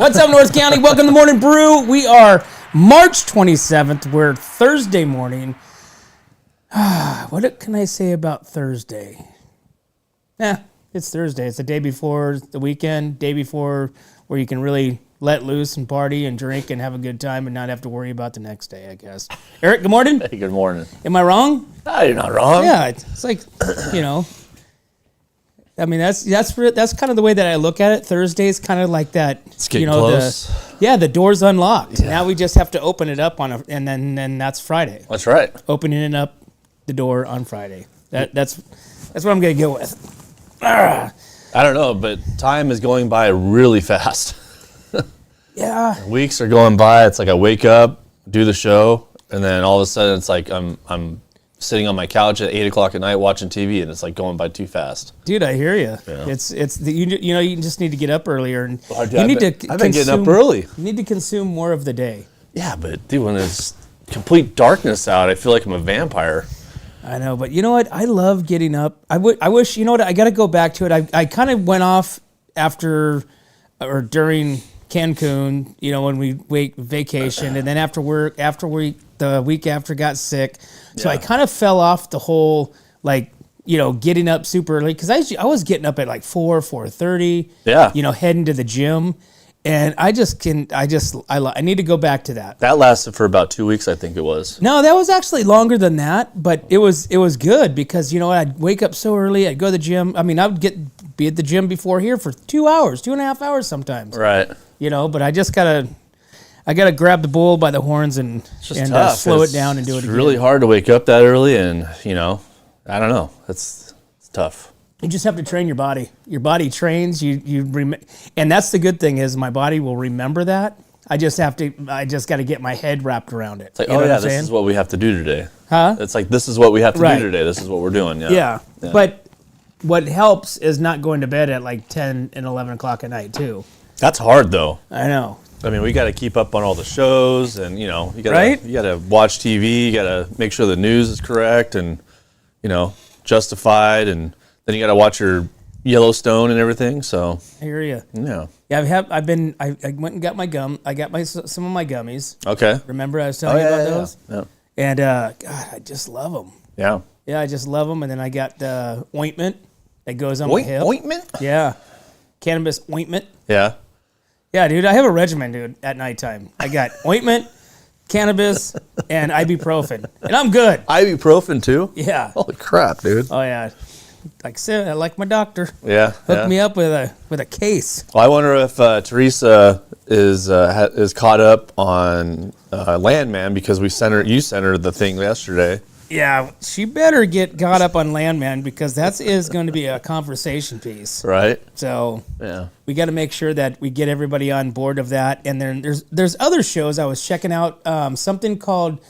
What's up, North County? Welcome to Morning Brew. We are March 27th. We're Thursday morning. What can I say about Thursday? It's Thursday. It's the day before the weekend, day before where you can really let loose and party and drink and have a good time and not have to worry about the next day, I guess. Eric, good morning. Hey, good morning. Am I wrong? No, you're not wrong. Yeah, it's like, you know, I mean, that's kind of the way that I look at it. Thursday's kind of like that. It's getting close. The door's unlocked. Yeah. Now we just have to open it up and then that's Friday. That's right. Opening up the door on Friday. That's what I'm gonna go with. I don't know, but time is going by really fast. Yeah. Weeks are going by. It's like I wake up, do the show, and then all of a sudden it's like I'm sitting on my couch at 8 o'clock at night watching TV, and it's like going by too fast. Dude, I hear you. Yeah. You just need to get up earlier and I've been getting up early. You need to consume more of the day. Yeah, but dude, when there's complete darkness out, I feel like I'm a vampire. I know, but you know what? I love getting up. I wish, you know what? I got to go back to it. I kind of went off after or during Cancun, you know, when we vacation, and then after the week after got sick. So I kind of fell off the whole, like, you know, getting up super early, because I was getting up at like 4:30. Yeah. You know, heading to the gym, and I need to go back to that. That lasted for about 2 weeks, I think it was. No, that was actually longer than that, but it was good because, you know, I'd wake up so early, I'd go to the gym. I mean, I would be at the gym before here for 2 hours, 2.5 hours sometimes. Right. You know, but I gotta grab the bull by the horns and slow it down and do it again. It's really hard to wake up that early, and you know, I don't know. It's tough. You just have to train your body. Your body trains. And that's the good thing is my body will remember that. I just got to get my head wrapped around it. It's like, this is what we have to do today. Huh? It's like, this is what we have to do today. This is what we're doing. Yeah. But what helps is not going to bed at like 10 and 11 o'clock at night too. That's hard though. I know. I mean, we got to keep up on all the shows, and you know, you got to watch TV. You got to make sure the news is correct, and you know, justified, and then you got to watch your Yellowstone and everything. So I hear you. Yeah. Yeah, I went and got my gum. I got some of my gummies. Okay. Remember I was telling you about those? Yeah. And God, I just love them. Yeah. Yeah, I just love them. And then I got the ointment that goes on my hip. Ointment? Yeah. Cannabis ointment. Yeah. Yeah, dude, I have a regimen, dude, at nighttime. I got ointment, cannabis, and ibuprofen. And I'm good. Ibuprofen too? Yeah. Holy crap, dude. Oh, yeah. Like I said, I like my doctor. Yeah. Hooked me up with a case. Well, I wonder if Teresa is caught up on Landman, because you sent her the thing yesterday. Yeah, she better get caught up on Landman, because that is going to be a conversation piece. Right. So yeah, we got to make sure that we get everybody on board of that. And then there's other shows I was checking out. Something called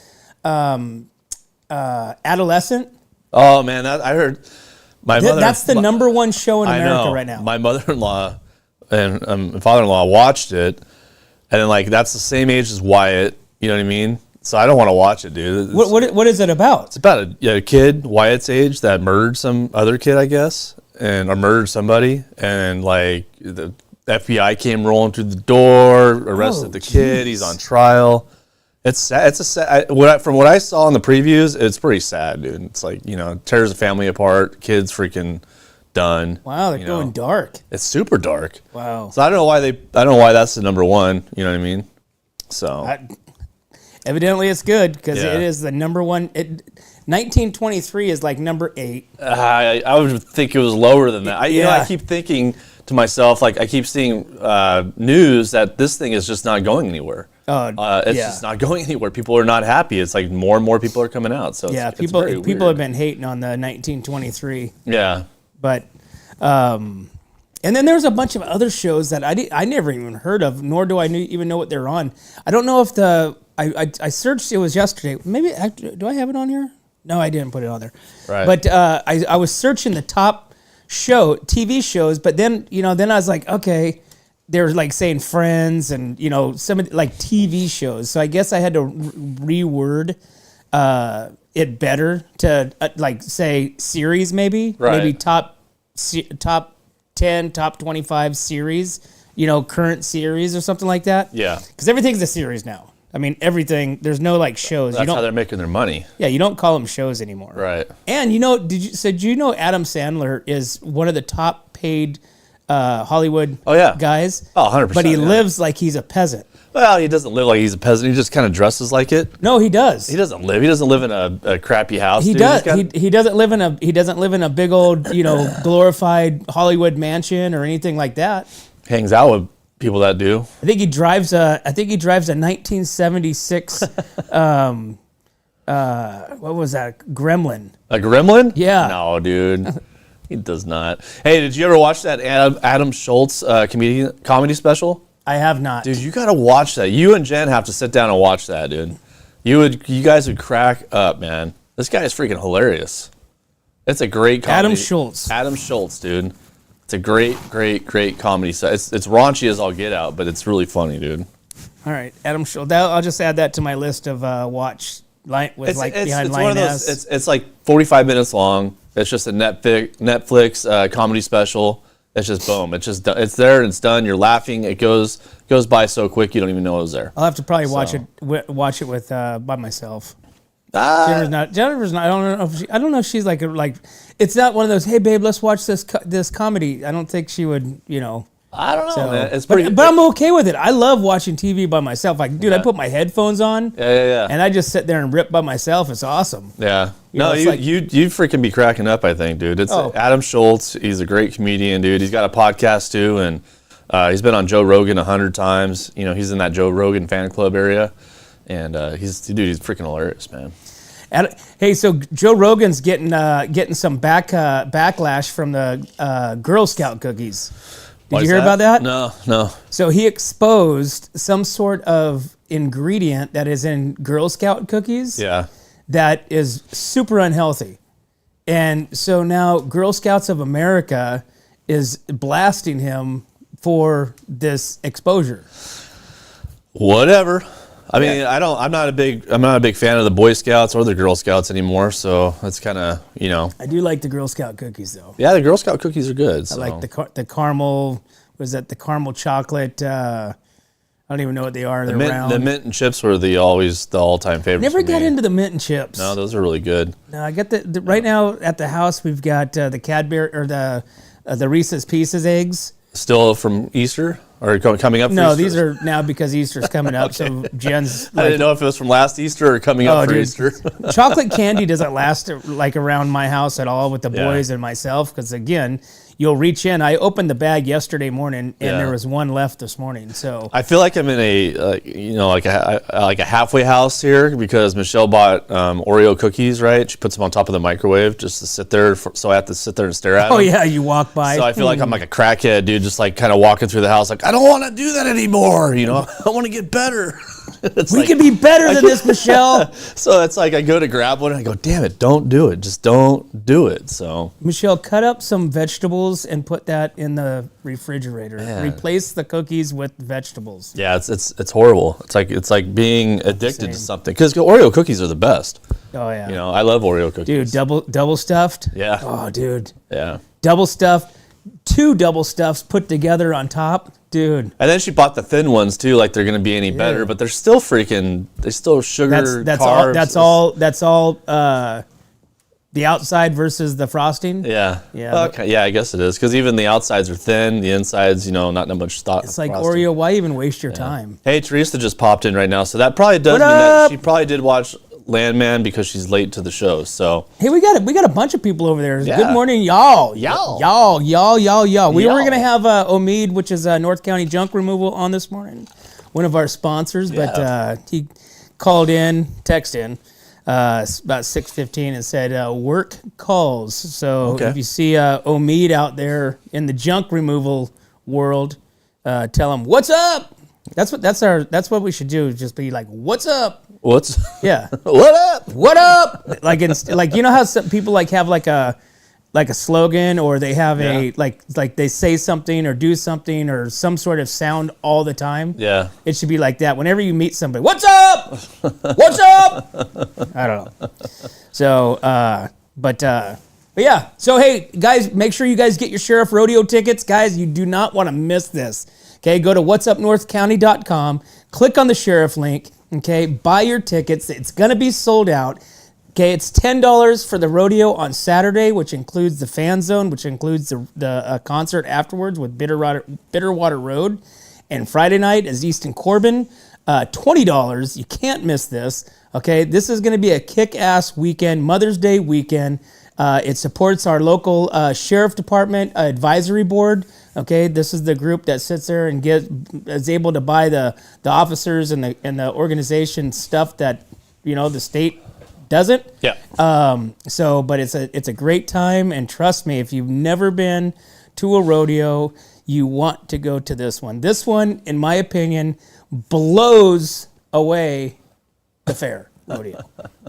Adolescent. Oh man, I heard my mother. That's the number one show in America right now. My mother-in-law and father-in-law watched it, and then like that's the same age as Wyatt. You know what I mean? So I don't want to watch it, dude. What is it about? It's about a kid Wyatt's age that murdered some other kid, I guess, or murdered somebody, and like the FBI came rolling through the door, arrested the kid. He's on trial. It's sad. It's a sad. From what I saw in the previews, it's pretty sad, dude. It's like, you know, tears the family apart. Kids freaking done. Wow, they're going dark. It's super dark. Wow. So I don't know why that's the number one. You know what I mean? So. Evidently, it's good, because it is the number one. 1923 is like number 8. I would think it was lower than that. I keep thinking to myself, like, I keep seeing news that this thing is just not going anywhere. It's just not going anywhere. People are not happy. It's like more and more people are coming out. So people have been hating on the 1923. Yeah, but and then there's a bunch of other shows that I never even heard of, nor do I even know what they're on. I don't know if I searched. It was yesterday. Maybe do I have it on here? No, I didn't put it on there. Right. But I was searching the top TV shows, but then I was like, okay, they're like saying Friends and some of like TV shows. So I guess I had to reword it better to like say series maybe, right. Maybe top 10, top 25 series current series or something like that. Yeah. Because everything's a series now. I mean, everything. There's no like shows. That's how they're making their money. Yeah, you don't call them shows anymore. Right. And did you know Adam Sandler is one of the top paid Hollywood guys? Oh, 100%. But he lives like he's a peasant. Well, he doesn't live like he's a peasant. He just kind of dresses like it. No, he does. He doesn't live in a crappy house. He does. He doesn't live in a big old, glorified Hollywood mansion or anything like that. Hangs out with people that do. I think he drives a 1976 what was that? Gremlin. A gremlin? Yeah. No, dude. He does not. Hey, did you ever watch that Adam Schultz comedy special? I have not. Dude, you gotta watch that. You and Jen have to sit down and watch that, dude. You guys would crack up, man. This guy is freaking hilarious. It's a great comedy. Adam Schultz, dude. It's a great comedy set. It's raunchy as all get out, but it's really funny, dude. All right, Adam Schultz. I'll just add that to my list of watch behind Lioness. It's like 45 minutes long. It's just a Netflix comedy special. It's just boom. It's there and it's done. You're laughing. It goes by so quick you don't even know it was there. I'll have to probably watch it with by myself. Jennifer's not. I don't know if she's like. It's not one of those. Hey babe, let's watch this comedy. I don't think she would. I don't know, man. It's pretty. But I'm okay with it. I love watching TV by myself. Like, dude, I put my headphones on. Yeah. And I just sit there and rip by myself. It's awesome. Yeah. You freaking be cracking up, I think, dude. It's Adam Schultz. He's a great comedian, dude. He's got a podcast too, and he's been on Joe Rogan 100 times. He's in that Joe Rogan fan club area, and he's freaking hilarious, man. Hey, so Joe Rogan's getting some backlash from the Girl Scout cookies. Did you hear about that? No. So he exposed some sort of ingredient that is in Girl Scout cookies. Yeah. That is super unhealthy. And so now Girl Scouts of America is blasting him for this exposure. Whatever. I mean, I'm not a big fan of the Boy Scouts or the Girl Scouts anymore, so it's kind of, I do like the Girl Scout cookies though. Yeah, the Girl Scout cookies are good. So. I like the caramel, the caramel chocolate, I don't even know what they are. They're round. The mint and chips were the all-time favorites. Never got into the mint and chips. No, those are really good. No, I got the right now at the house we've got the Cadbury or the Reese's Pieces eggs. Still from Easter or coming up? No, these are now because Easter's coming up. Okay. So Jen's. I didn't know if it was from last Easter or coming up for Easter. Chocolate candy doesn't last like around my house at all with the boys and myself because again, you'll reach in. I opened the bag yesterday morning and there was one left this morning. So I feel like I'm in a like a halfway house here because Michelle bought Oreo cookies. Right, she puts them on top of the microwave just to sit there. So I have to sit there and stare at them. Oh yeah, you walk by. So I feel like I'm like a crackhead, dude, just like kind of walking through the house. Like I don't want to do that anymore. I want to get better. We can be better than this, Michelle. So it's like I go to grab one and I go, damn it, don't do it. Just don't do it. So Michelle, cut up some vegetables and put that in the refrigerator. Yeah. Replace the cookies with vegetables. Yeah, it's horrible. It's like being addicted to something because Oreo cookies are the best. Oh yeah. I love Oreo cookies. Dude, double stuffed. Yeah. Oh, dude. Yeah. Double stuffed. 2 double stuffs put together on top, dude. And then she bought the thin ones too, like they're gonna be any better, but they're still sugar. Carbs. That's all. The outside versus the frosting. Yeah. Okay. Yeah, I guess it is because even the outsides are thin, the insides, not that much thought. It's like frosting. Oreo. Why even waste your time? Hey, Teresa just popped in right now, so that probably does mean that she probably did watch Landman because she's late to the show. So hey, we got a bunch of people over there. Yeah. Good morning, y'all. We were gonna have Omid, which is North County Junk Removal, on this morning, one of our sponsors, but he called in, text in about 6:15 and said work calls. So if you see Omid out there in the junk removal world, tell him what's up. That's what we should do. Just be like, what's up? Yeah. What up? Like how some people have like a slogan, or they have a like they say something or do something or some sort of sound all the time. Yeah. It should be like that. Whenever you meet somebody, what's up? What's up? I don't know. So but yeah. So hey guys, make sure you guys get your Sheriff Rodeo tickets. Guys, you do not want to miss this. Okay, go to whatsupnorthcounty.com, click on the sheriff link, okay, buy your tickets. It's going to be sold out. Okay, it's $10 for the rodeo on Saturday, which includes the fan zone, which includes the concert afterwards with Bitterwater Road. And Friday night is Easton Corbin, $20. You can't miss this. Okay, this is going to be a kick-ass weekend, Mother's Day weekend. It supports our local sheriff department advisory board. Okay, this is the group that sits there and is able to buy the officers and the organization stuff that the state doesn't. Yeah. But it's a great time, and trust me, if you've never been to a rodeo, you want to go to this one. This one, in my opinion, blows away the fair rodeo.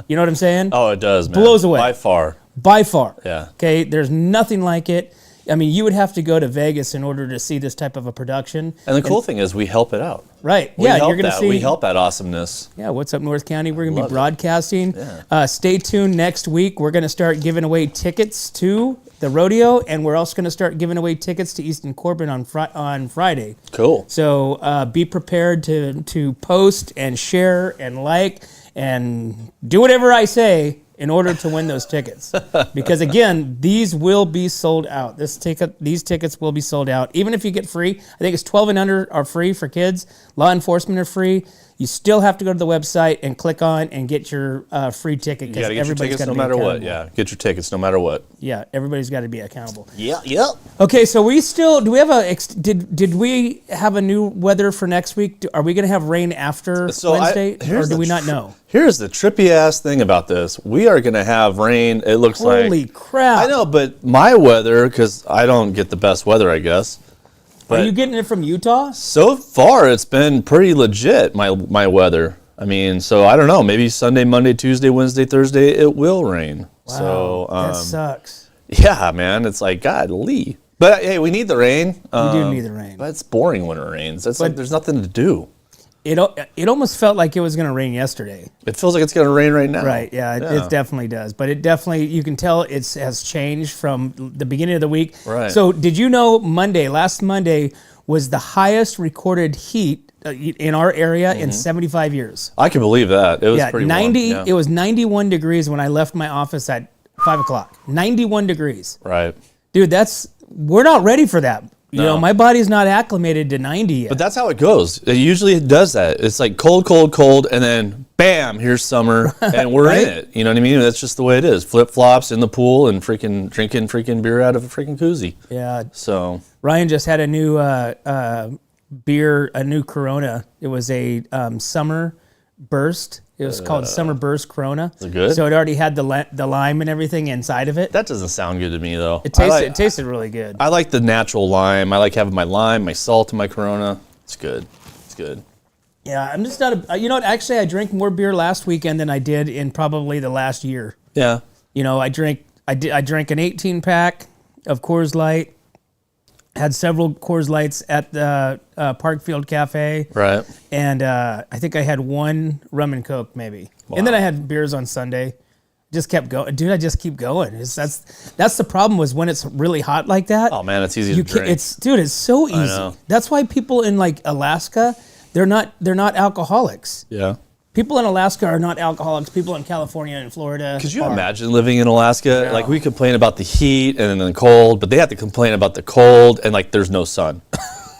You know what I'm saying? Oh, it does, man. Blows away. By far. Yeah. Okay, there's nothing like it. I mean, you would have to go to Vegas in order to see this type of a production. And the cool thing is we help it out. Right. You're going to see. We help that awesomeness. Yeah, What's Up North County? We're going to be broadcasting. Yeah. Stay tuned next week. We're going to start giving away tickets to the rodeo, and we're also going to start giving away tickets to Easton Corbin on Friday. Cool. So be prepared to post and share and like and do whatever I say in order to win those tickets. Because again, these will be sold out. These tickets will be sold out. Even if you get free, I think it's 12 and under are free for kids. Law enforcement are free. You still have to go to the website and click on and get your free ticket. You got to get your tickets no matter what. Yeah, get your tickets no matter what. Yeah, everybody's got to be accountable. Yeah, yep. Okay, so do we have did we have a new weather for next week? Are we going to have rain after Wednesday, or do we not know? Here's the trippy ass thing about this. We are going to have rain. It looks like. Holy crap. I know, but my weather, because I don't get the best weather, I guess. Are you getting it from Utah? So far, it's been pretty legit, my weather. I mean, so I don't know. Maybe Sunday, Monday, Tuesday, Wednesday, Thursday, it will rain. Wow, so that sucks. Yeah, man. It's like, golly. But hey, we need the rain. We do need the rain. But it's boring when it rains. There's nothing to do. It almost felt like it was going to rain yesterday. It feels like it's going to rain right now. Right, yeah, it definitely does. But you can tell it has changed from the beginning of the week. Right. So did you know last Monday was the highest recorded heat in our area in 75 years? I can believe that. It was pretty 90. warm. Yeah. It was 91 degrees when I left my office at 5 o'clock. 91 degrees. Right. Dude, we're not ready for that. You know, my body's not acclimated to 90 yet. But that's how it goes. It usually does that. It's like cold, cold, cold, and then bam, here's summer, and we're Right? in it. You know what I mean? That's just the way it is. Flip-flops in the pool and freaking drinking freaking beer out of a freaking koozie. Yeah. So Ryan just had a new beer, a new Corona. It was a summer burst. It was called Summer Burst Corona. Is it good? So it already had the lime and everything inside of it. that doesn't sound good to me, though. It tasted really good. I like the natural lime. I like having my lime, my salt, and my Corona. It's good. It's good. Yeah, I'm just not you know what? Actually, I drank more beer last weekend than I did in probably the last year. Yeah. You know, I drank an 18-pack of Coors Light. Had several Coors Lights at the Parkfield Cafe. Right. And I think I had one rum and Coke maybe. Wow. And then I had beers on Sunday. Just kept going. Dude, I just keep going. That's the problem was when it's really hot like that. Oh, man, it's easy to drink. It's so easy. know. That's why people in like Alaska, they're not alcoholics. Yeah. People in Alaska are not alcoholics. People in California and Florida Could you are. imagine living in Alaska? Yeah. Like, we complain about the heat and then the cold, but they have to complain about the cold and, like, there's no sun.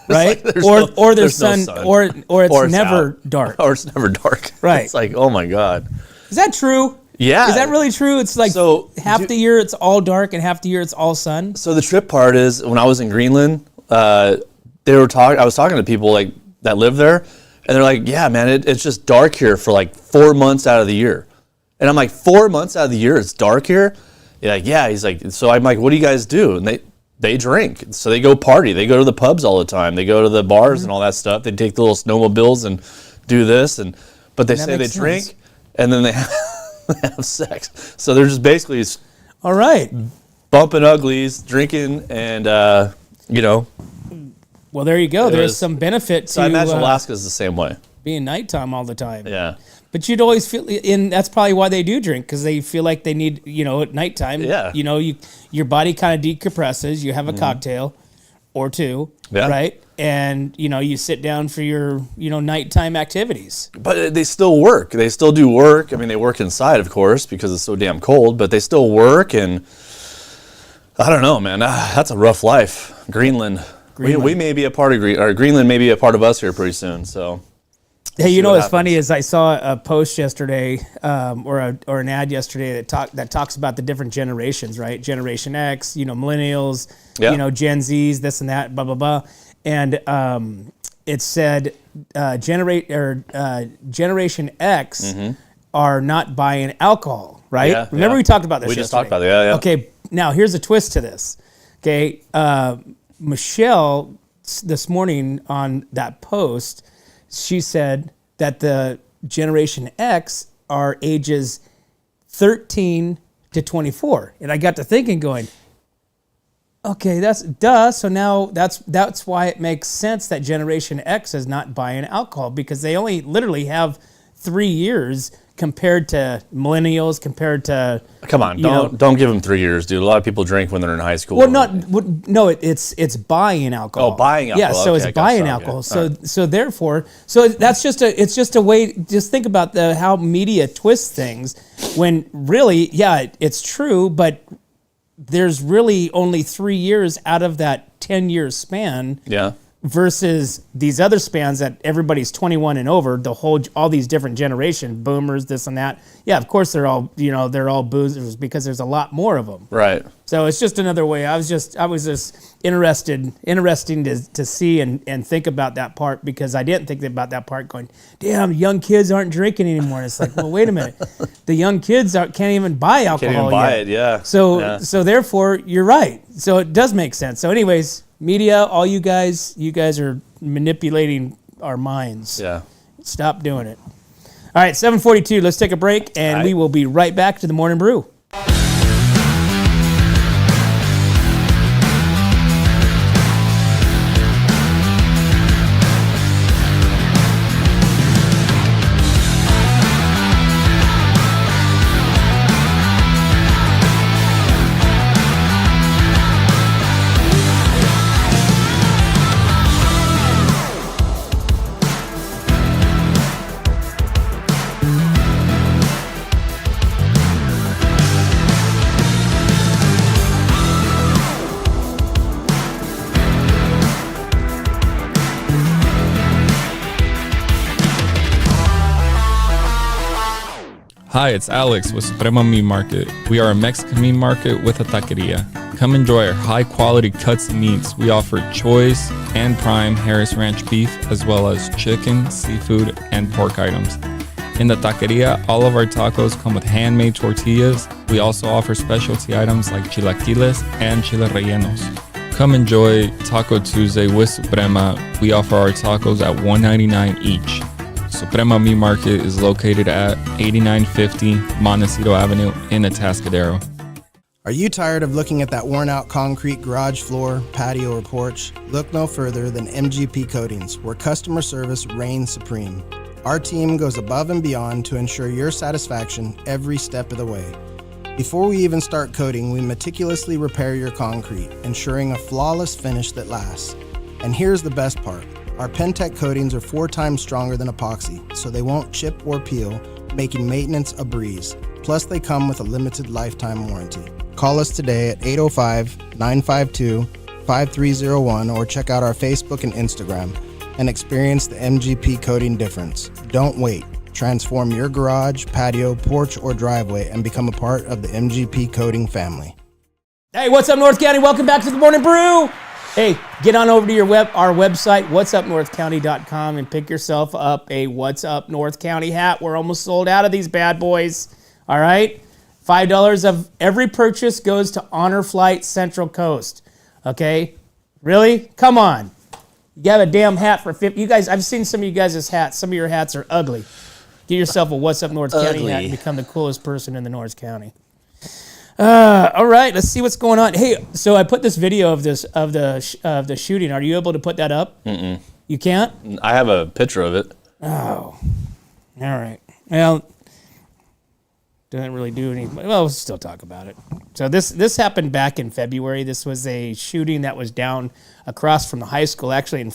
Right? Like, or there's no sun, or it's never out. dark. Or it's never dark. Right. It's like, oh, my God. Is that true? Yeah. Is that really true? It's like half the year it's all dark and half the year it's all sun? So the trip part is, when I was in Greenland, I was talking to people, like, that live there, and they're like, yeah, man, it's just dark here for like 4 months out of the year. And I'm like, 4 months out of the year it's dark here? Yeah. He's like, so I'm like, what do you guys do? And they drink. So they go party. They go to the pubs all the time. They go to the bars and all that stuff. They take the little snowmobiles and do this. But they say they drink and then they have sex. So they're just basically all right, bumping uglies, drinking, and, you know. Well, there you go. There's some benefit to. So I imagine Alaska's the same way. Being nighttime all the time. Yeah. But you'd always feel, and that's probably why they do drink, because they feel like they need, at nighttime. Yeah. Your body kind of decompresses. You have a cocktail, or two, Yeah. right? And, you sit down for your, nighttime activities. But they still work. They still do work. I mean, they work inside, of course, because it's so damn cold, but they still work. And I don't know, man. That's a rough life. Greenland. We may be a part of Greenland may be a part of us here pretty soon. So, hey, what's funny is I saw a post yesterday, or an ad yesterday that talks about the different generations, right? Generation X, millennials, Gen Zs, this and that, blah blah blah, and it said Generation X are not buying alcohol, right? Yeah, Remember we talked about this. We yesterday. just talked about it. Yeah. Okay, now here's a twist to this. Okay, Michelle this morning on that post, she said that the Generation X are ages 13 to 24. And I got to thinking going, okay, that's duh. So now that's why it makes sense that Generation X is not buying alcohol, because they only literally have 3 years compared to millennials, compared to... Come on, don't give them 3 years, dude. A lot of people drink when they're in high school. Well, it's buying alcohol. Oh, buying alcohol. Yeah, so okay, it's buying alcohol. Okay. So therefore, that's just a way. Just think about how media twists things. When really, yeah, it's true, but there's really only 3 years out of that 10-year span. Yeah. Versus these other spans that everybody's 21 and over, all these different generations, boomers, this and that. Yeah, of course they're all boozers, because there's a lot more of them. Right. So it's just another way. I was just interesting to see and think about that part, because I didn't think about that part going, damn, young kids aren't drinking anymore. And it's like, well, wait a minute. The young kids can't even buy alcohol Can't even buy it, yeah. So therefore, you're right. So it does make sense. So anyways, media, all you guys are manipulating our minds. Yeah. Stop doing it. All right, 7:42. Let's take a break, and we will be right back to the Morning Brew. Hi, it's Alex with Suprema Meat Market. We are a Mexican meat market with a taqueria. Come enjoy our high-quality cuts and meats. We offer choice and prime Harris Ranch beef, as well as chicken, seafood, and pork items. In the taqueria, all of our tacos come with handmade tortillas. We also offer specialty items like chilaquiles and chile rellenos. Come enjoy Taco Tuesday with Suprema. We offer our tacos at $1.99 each. Suprema Meat Market is located at 8950 Montecito Avenue in Atascadero. Are you tired of looking at that worn-out concrete garage floor, patio, or porch? Look no further than MGP Coatings, where customer service reigns supreme. Our team goes above and beyond to ensure your satisfaction every step of the way. Before we even start coating, we meticulously repair your concrete, ensuring a flawless finish that lasts. And here's the best part. Our Pentec coatings are 4 times stronger than epoxy, so they won't chip or peel, making maintenance a breeze. Plus, they come with a limited lifetime warranty. Call us today at 805-952-5301 or check out our Facebook and Instagram and experience the MGP coating difference. Don't wait. Transform your garage, patio, porch, or driveway and become a part of the MGP coating family. Hey, what's up, North County? Welcome back to the Morning Brew. Hey, get on over to our website, whatsupnorthcounty.com, and pick yourself up a What's Up North County hat. We're almost sold out of these bad boys. All right? $5 of every purchase goes to Honor Flight Central Coast. Okay? Really? Come on. You have a damn hat for $50. You guys, I've seen some of you guys' hats. Some of your hats are ugly. Get yourself a What's Up North County hat and become the coolest person in the North County. All right, let's see what's going on. Hey, so I put this video of the shooting. Are you able to put that up? Mm-mm. You can't? I have a picture of it. Oh, all right. Well, Didn't really do anything. Well, we'll still talk about it. So this happened back in February. This was a shooting that was down across from the high school, actually,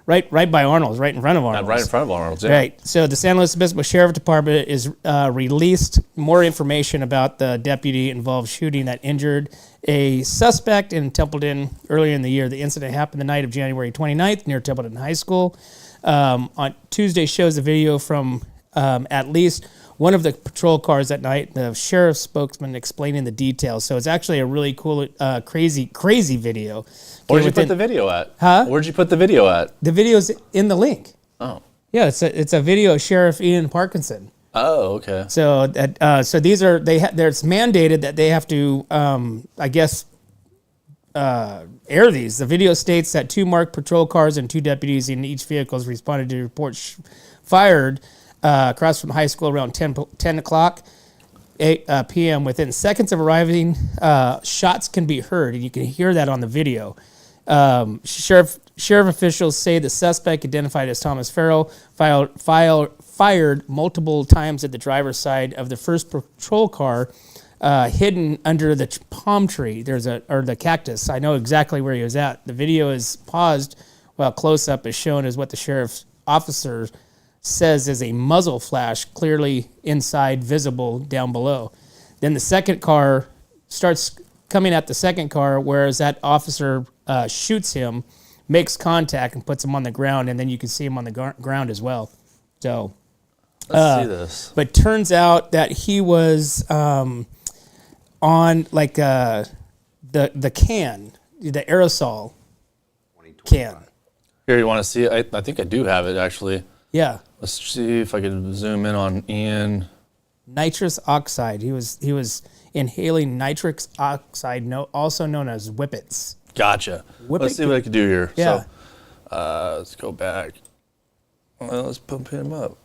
right by Arnold's, right in front of Arnold's. Right in front of Arnold's, yeah. Right. So the San Luis Obispo Sheriff Department is released more information about the deputy-involved shooting that injured a suspect in Templeton earlier in the year. The incident happened the night of January 29th near Templeton High School. On Tuesday shows a video from at least one of the patrol cars that night, the sheriff's spokesman explaining the details. So it's actually a really cool, crazy video. Where'd you put the video at? Huh? Where'd you put the video at? The video's in the link. Oh. Yeah, it's a video of Sheriff Ian Parkinson. Oh, okay. So so these are it's mandated that they have to air these. The video states that 2 marked patrol cars and 2 deputies in each vehicle responded to reports fired across from high school around 10 o'clock 8 p.m. Within seconds of arriving, shots can be heard, and you can hear that on the video. Sheriff officials say the suspect, identified as Thomas Farrell, fired multiple times at the driver's side of the first patrol car, hidden under the palm tree. Or the cactus. I know exactly where he was at. The video is paused while close-up is shown as what the sheriff's officer says is a muzzle flash clearly inside, visible down below. Then the second car starts coming at the second car, whereas that officer shoots him, makes contact, and puts him on the ground, and then you can see him on the ground as well. So, let's see this. But turns out that he was on like the can, the aerosol can. Here, you want to see it? I think I do have it, actually. Yeah. Let's see if I can zoom in on Ian. Nitrous oxide. He was inhaling nitrous oxide, also known as whippets. Gotcha. Let's see what I can do here. Yeah. So, let's go back. Well, let's pump him up.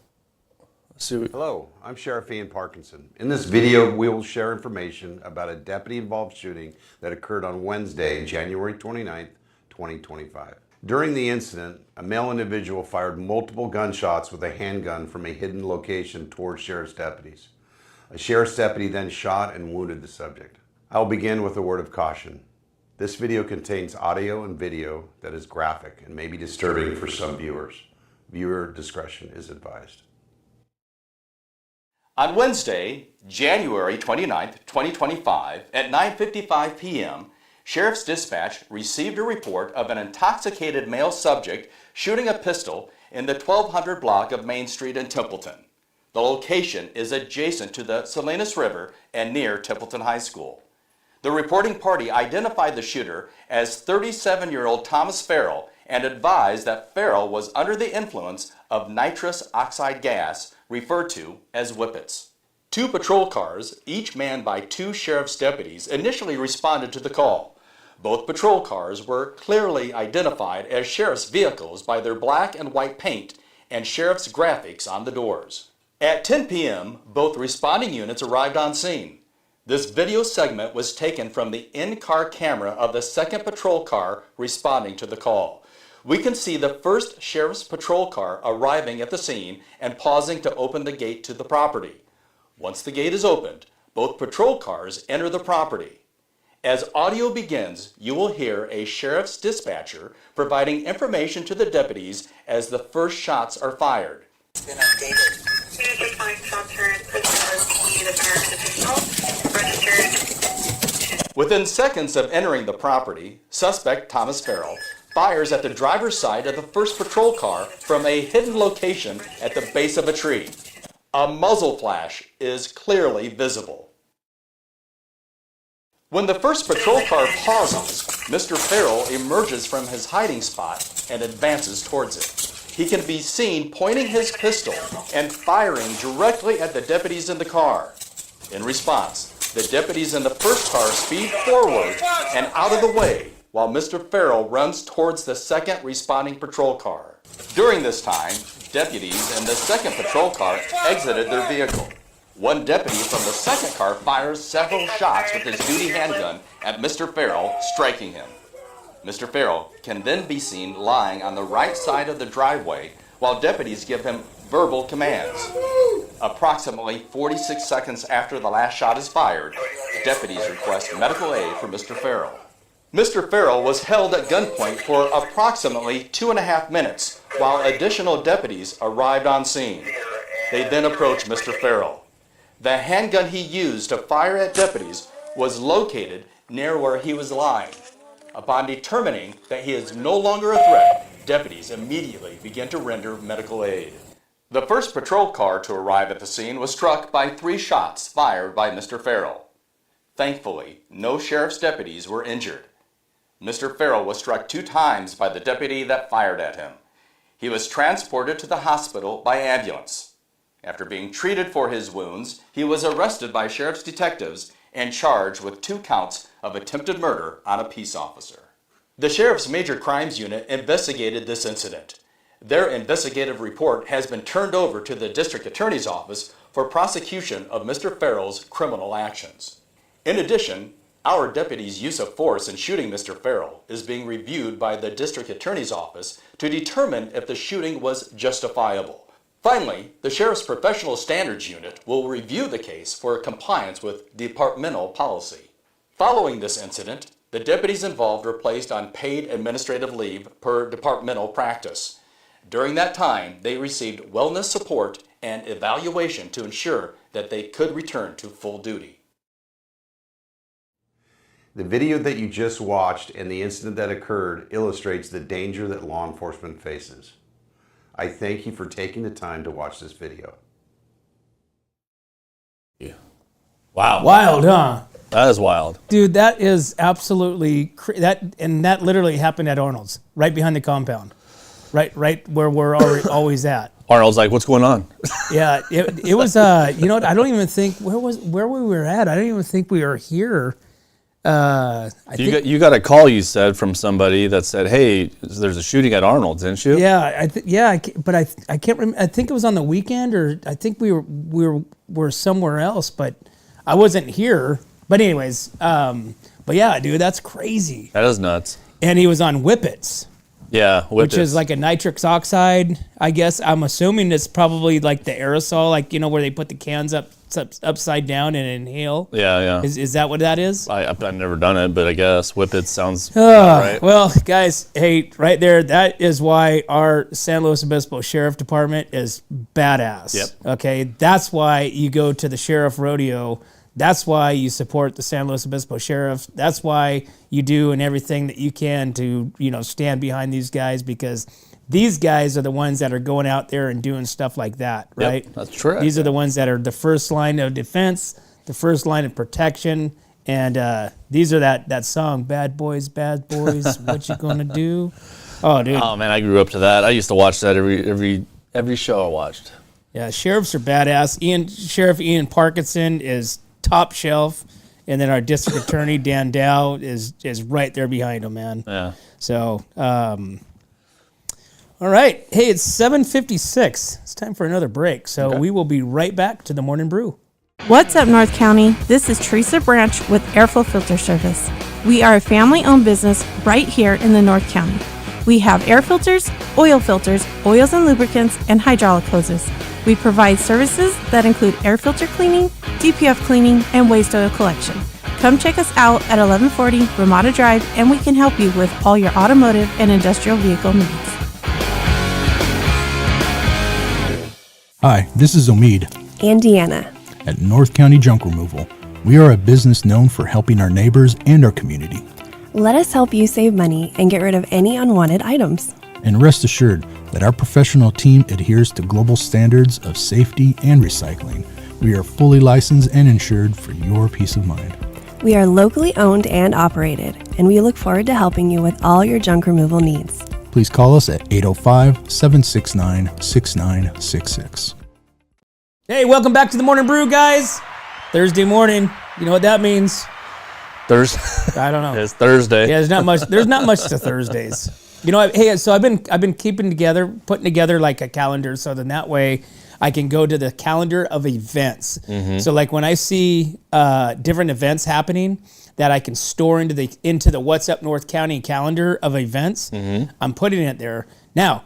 Let's see. Hello, I'm Sheriff Ian Parkinson. In this video, we will share information about a deputy-involved shooting that occurred on Wednesday, January 29th, 2025. During the incident, a male individual fired multiple gunshots with a handgun from a hidden location towards sheriff's deputies. A sheriff's deputy then shot and wounded the subject. I will begin with a word of caution. This video contains audio and video that is graphic and may be disturbing for some viewers. Viewer discretion is advised. On Wednesday, January 29th, 2025, at 9:55 p.m., Sheriff's Dispatch received a report of an intoxicated male subject shooting a pistol in the 1200 block of Main Street in Templeton. The location is adjacent to the Salinas River and near Templeton High School. The reporting party identified the shooter as 37-year-old Thomas Farrell and advised that Farrell was under the influence of nitrous oxide gas, referred to as whippets. 2 patrol cars, each manned by 2 sheriff's deputies, initially responded to the call. Both patrol cars were clearly identified as sheriff's vehicles by their black and white paint and sheriff's graphics on the doors. At 10 p.m., both responding units arrived on scene. This video segment was taken from the in-car camera of the second patrol car responding to the call. We can see the first sheriff's patrol car arriving at the scene and pausing to open the gate to the property. Once the gate is opened, both patrol cars enter the property. As audio begins, you will hear a sheriff's dispatcher providing information to the deputies as the first shots are fired. Been updated. Within seconds of entering the property, suspect Thomas Farrell fires at the driver's side of the first patrol car from a hidden location at the base of a tree. A muzzle flash is clearly visible. When the first patrol car pauses, Mr. Farrell emerges from his hiding spot and advances towards it. He can be seen pointing his pistol and firing directly at the deputies in the car. In response, the deputies in the first car speed forward and out of the way while Mr. Farrell runs towards the second responding patrol car. During this time, deputies in the second patrol car exited their vehicle. One deputy from the second car fires several shots with his duty handgun at Mr. Farrell, striking him. Mr. Farrell can then be seen lying on the right side of the driveway while deputies give him verbal commands. Approximately 46 seconds after the last shot is fired, deputies request medical aid for Mr. Farrell. Mr. Farrell was held at gunpoint for approximately 2.5 minutes while additional deputies arrived on scene. They then approached Mr. Farrell. The handgun he used to fire at deputies was located near where he was lying. Upon determining that he is no longer a threat, deputies immediately began to render medical aid. The first patrol car to arrive at the scene was struck by 3 shots fired by Mr. Farrell. Thankfully, no sheriff's deputies were injured. Mr. Farrell was struck 2 times by the deputy that fired at him. He was transported to the hospital by ambulance. After being treated for his wounds, he was arrested by sheriff's detectives and charged with 2 counts of attempted murder on a peace officer. The Sheriff's Major Crimes Unit investigated this incident. Their investigative report has been turned over to the District Attorney's Office for prosecution of Mr. Farrell's criminal actions. In addition, our deputy's use of force in shooting Mr. Farrell is being reviewed by the District Attorney's Office to determine if the shooting was justifiable. Finally, the Sheriff's Professional Standards Unit will review the case for compliance with departmental policy. Following this incident, the deputies involved were placed on paid administrative leave per departmental practice. During that time, they received wellness support and evaluation to ensure that they could return to full duty. The video that you just watched and the incident that occurred illustrates the danger that law enforcement faces. I thank you for taking the time to watch this video. Yeah. Wow. Wild, huh? That is wild. Dude, that is absolutely that literally happened at Arnold's, right behind the compound, right where we're always at. Arnold's like, what's going on? Yeah, it was. You know what? I don't even think where we were at. I don't even think we were here. You got a call, you said, from somebody that said, "Hey, there's a shooting at Arnold's," didn't you? Yeah, but I can't remember. I think it was on the weekend, or I think we were somewhere else, but I wasn't here. But anyways, but yeah, dude, that's crazy. That is nuts. And he was on Whippets. Yeah, which is like a nitrous oxide, I guess. I'm assuming it's probably like the aerosol, like, you know, where they put the cans upside down and inhale. Yeah. Is that what that is? I've never done it, but I guess Whippets sounds right. Well, guys, hey, right there, that is why our San Luis Obispo Sheriff Department is badass. Yep. Okay, that's why you go to the Sheriff Rodeo. That's why you support the San Luis Obispo Sheriff. That's why you do and everything that you can to, you know, stand behind these guys, because these guys are the ones that are going out there and doing stuff like that, right? Yep, that's true. These are the ones that are the first line of defense, the first line of protection, and these are that song, Bad Boys, What You Gonna Do? Oh, dude. Oh man, I grew up to that. I used to watch that every show I watched. Yeah, sheriffs are badass. Sheriff Ian Parkinson is top shelf, and then our district attorney Dan Dow is right there behind him, man. Yeah. So, all right. Hey, it's 7:56. It's time for another break. So we will be right back to the Morning Brew. What's up, North County? This is Teresa Branch with Airflow Filter Service. We are a family-owned business right here in the North County. We have air filters, oils and lubricants, and hydraulic hoses. We provide services that include air filter cleaning, DPF cleaning, and waste oil collection. Come check us out at 1140 Ramada Drive, and we can help you with all your automotive and industrial vehicle needs. Hi, this is Omid and Deanna at North County Junk Removal. We are a business known for helping our neighbors and our community. Let us help you save money and get rid of any unwanted items. And rest assured that our professional team adheres to global standards of safety and recycling. We are fully licensed and insured for your peace of mind. We are locally owned and operated, and we look forward to helping you with all your junk removal needs. Please call us at 805-769-6966. Hey, welcome back to the Morning Brew, guys. Thursday morning. You know what that means? Thursday. I don't know. It's Thursday. Yeah, there's not much to Thursdays. You know, so I've been putting together like a calendar, so then that way I can go to the calendar of events. Mm-hmm. So like when I see different events happening that I can store into the What's Up North County calendar of events, mm-hmm. I'm putting it there. Now,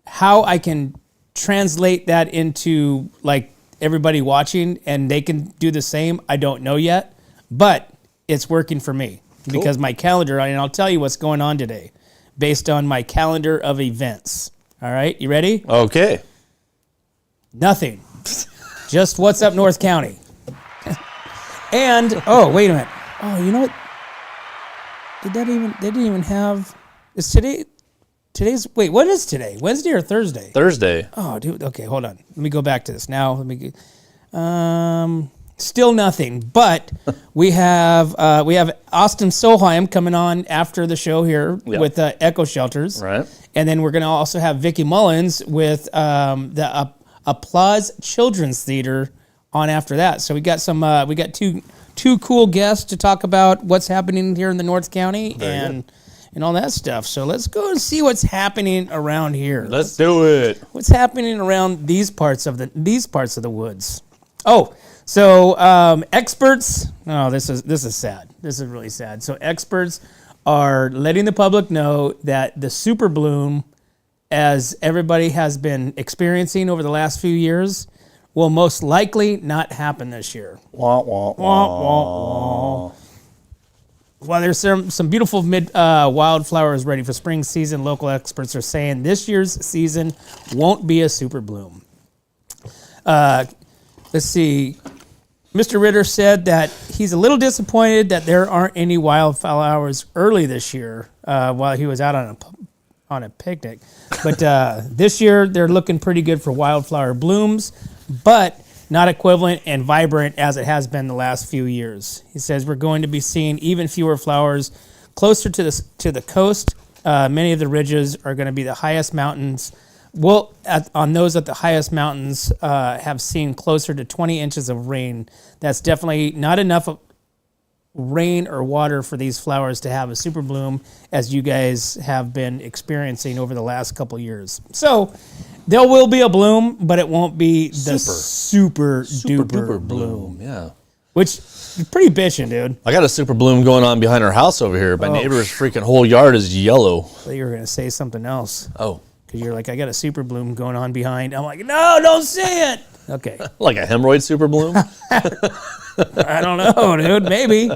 how I can translate that into like everybody watching and they can do the same, I don't know yet, but it's working for me because my calendar, and I'll tell you what's going on today based on my calendar of events. All right, you ready? Okay. Nothing. Just what's up North County. And, oh, wait a minute. Oh, you know what? They didn't even have, is today's, wait, what is today? Wednesday or Thursday? Thursday. Oh, dude, okay, hold on. Let me go back to this now. Still nothing, but we have Austin Solheim coming on after the show here with Echo Shelters. Right. And then we're going to also have Vicki Mullins with the Applause Children's Theater on after that. So we got two cool guests to talk about what's happening here in the North County and all that stuff. So let's go and see what's happening around here. Let's do it. What's happening around these parts of the woods? Oh, so experts. Oh, this is sad. This is really sad. So experts are letting the public know that the Superbloom, as everybody has been experiencing over the last few years, will most likely not happen this year. Wah, wah, wah. Wah, wah, wah. While there's some beautiful wildflowers ready for spring season, local experts are saying this year's season won't be a Superbloom. Let's see. Mr. Ritter said that he's a little disappointed that there aren't any wildflowers early this year while he was out on a picnic. But this year they're looking pretty good for wildflower blooms, but not equivalent and vibrant as it has been the last few years. He says we're going to be seeing even fewer flowers closer to the coast. Many of the ridges are going to be the highest mountains. Well, on those at the highest mountains have seen closer to 20 inches of rain. That's definitely not enough rain or water for these flowers to have a super bloom as you guys have been experiencing over the last couple years. So there will be a bloom, but it won't be the super duper bloom. Yeah. Which is pretty bitchin', dude. I got a super bloom going on behind our house over here. My neighbor's freaking whole yard is yellow. I thought you were going to say something else. Oh. You're like, I got a super bloom going on behind. I'm like, no, don't say it. Okay. Like a hemorrhoid super bloom? I don't know, dude. Maybe.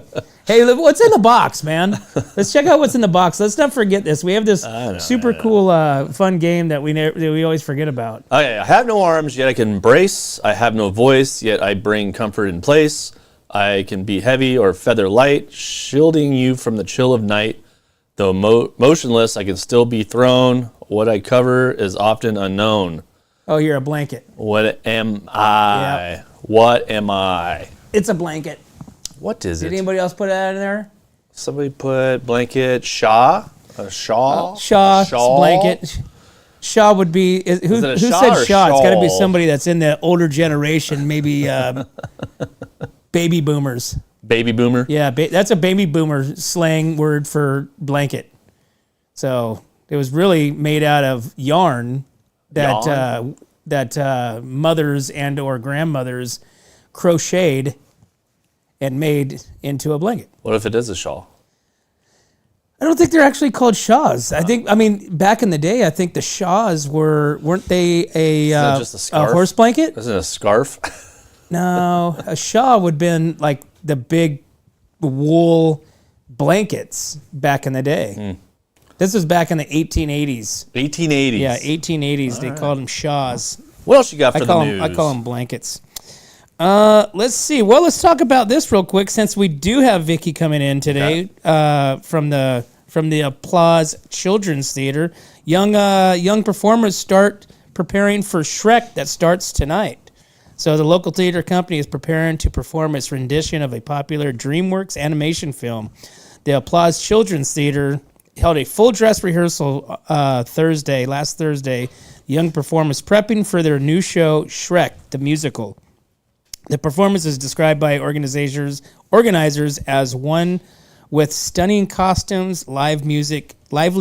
Hey, what's in the box, man? Let's check out what's in the box. Let's not forget this. We have this super cool, fun game that we always forget about. Okay, I have no arms, yet I can embrace. I have no voice, yet I bring comfort in place. I can be heavy or feather light, shielding you from the chill of night. Though motionless, I can still be thrown. What I cover is often unknown. Oh, you're a blanket. What am I? Yep. What am I? It's a blanket. What is it? Did anybody else put that in there? Somebody put blanket. Shaw? A shawl? Shaw. Blanket. Shaw would be... Who said Shaw? It's got to be somebody that's in the older generation, maybe baby boomers. Baby boomer? Yeah, that's a baby boomer slang word for blanket. So... It was really made out of yarn that mothers and or grandmothers crocheted and made into a blanket. What if it is a shawl? I don't think they're actually called shawls. I mean, back in the day, I think the shawls weren't they just a horse blanket? Isn't it a scarf? No, a shawl would have been like the big wool blankets back in the day. Mm. This was back in the 1880s. 1880s. Yeah, 1880s. They called them shaws. What else you got for the news? I call them blankets. Let's see. Well, let's talk about this real quick since we do have Vicki coming in today from the Applause Children's Theater. Young performers start preparing for Shrek that starts tonight. So the local theater company is preparing to perform its rendition of a popular DreamWorks animation film. The Applause Children's Theater held a full dress rehearsal last Thursday. Young performers prepping for their new show, Shrek, the musical. The performance is described by organizers as one with stunning costumes, lively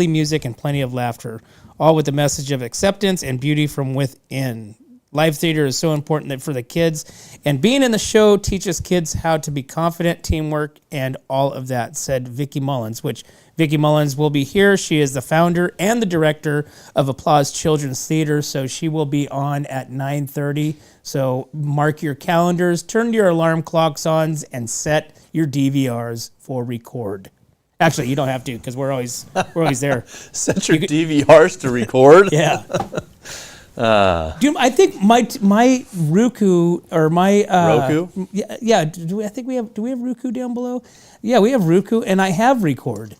music, and plenty of laughter, all with the message of acceptance and beauty from within. Live theater is so important for the kids, and being in the show teaches kids how to be confident, teamwork, and all of that, said Vicki Mullins, which Vicki Mullins will be here. She is the founder and the director of Applause Children's Theater, so she will be on at 9:30. So mark your calendars, turn your alarm clocks on, and set your DVRs for record. Actually, you don't have to because we're always there. Set your DVRs to record. Yeah. I think my Roku or my Roku? Yeah. Do we have Roku down below? Yeah, we have Roku, and I have record.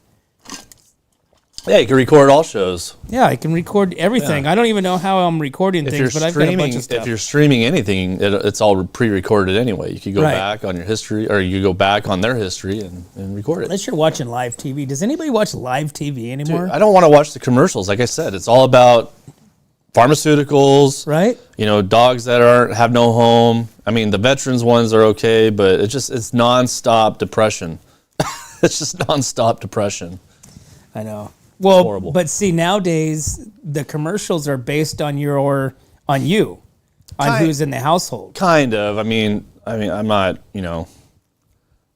Yeah, you can record all shows. Yeah, I can record everything. Yeah. I don't even know how I'm recording things, but I've got a bunch of stuff. If you're streaming anything, it's all pre-recorded anyway. You could go back on your history, or you could go back on their history and record it. Unless you're watching live TV. Does anybody watch live TV anymore? Dude, I don't want to watch the commercials. Like I said, it's all about pharmaceuticals, right? Dogs that have no home. I mean, the veterans ones are okay, but it's nonstop depression. It's just nonstop depression. I know. Well, but see, nowadays the commercials are based on you, on who's in the household. Kind of. I mean, I'm not.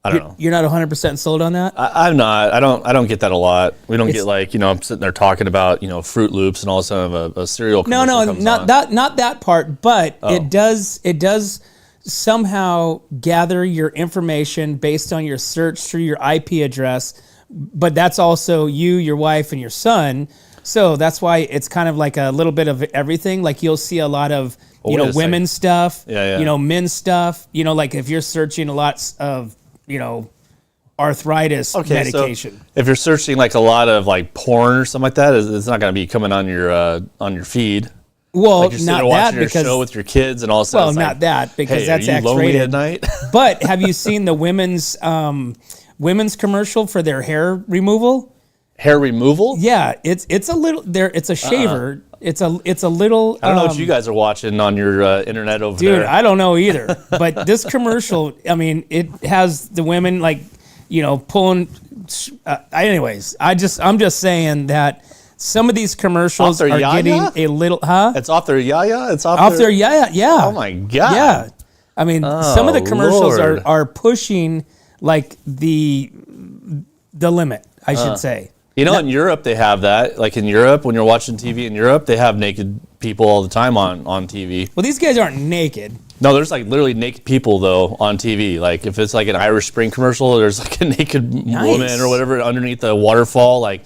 I don't know. You're not 100% sold on that? I'm not. I don't get that a lot. We don't get I'm sitting there talking about Fruit Loops and all of a sudden a cereal commercial comes on. Not that part, but it does somehow gather your information based on your search through your IP address. But that's also you, your wife, and your son. So that's why it's kind of like a little bit of everything. Like you'll see a lot of women's stuff, men's stuff. Like if you're searching a lot of arthritis medication. So if you're searching like a lot of like porn or something like that, it's not going to be coming on your feed. Well, like you're not watching that because your show with your kids and all of a sudden. Well, not that because that's are you lonely at night? But have you seen the women's commercial for their hair removal? Hair removal? Yeah, it's a little there. It's a shaver. It's a little. I don't know what you guys are watching on your internet over there. Dude, I don't know either. But this commercial, I mean, it has the women like, pulling. Anyways, I'm just saying that some of these commercials are getting a little. It's off their yaya. It's off their yaya. Yeah. Oh my god. Yeah. I mean, some of the commercials are pushing like the limit, I should say. In Europe, they have that. Like in Europe, when you're watching TV in Europe, they have naked people all the time on TV. Well, these guys aren't naked. No, there's like literally naked people, though, on TV. Like if it's like an Irish Spring commercial, there's like a naked woman or whatever underneath the waterfall. Like,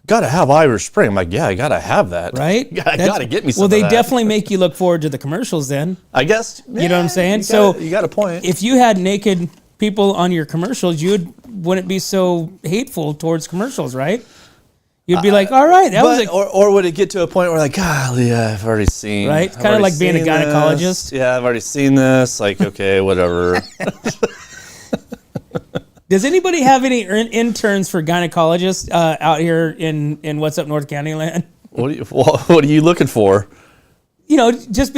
gotta have Irish Spring. I'm like, yeah, I gotta have that. Right? I gotta get me some of that. Well, they that. definitely make you look forward to the commercials then. I guess. You know what I'm saying? You got a point. If you had naked people on your commercials, wouldn't be so hateful towards commercials, right? You'd be like, all right, or would it get to a point where like, golly, I've already seen, right? Kind of like being a gynecologist. This. Yeah, I've already seen this. Like, okay, whatever. Does anybody have any interns for gynecologists out here in What's Up North County land? What are you looking for? Just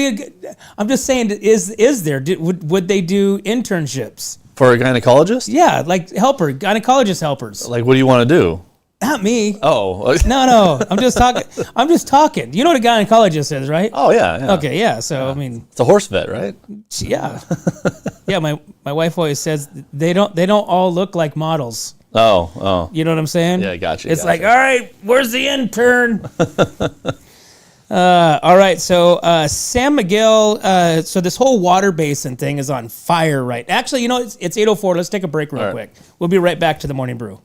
I'm just saying, is there? Would they do internships for a gynecologist? Yeah, like gynecologist helpers. Like, what do you want to do? Not me. Oh. No. I'm just talking. You know what a gynecologist is, right? Oh, yeah. Okay, yeah. So, I mean. It's a horse vet, right? Yeah. Yeah, my wife always says they don't all look like models. Oh. You know what I'm saying? Yeah, gotcha. It's like, all right, where's the intern? All right, so San Miguel, so this whole water basin thing is on fire, right? Actually, it's 8:04. Let's take a break real quick. We'll be right back to the Morning Brew.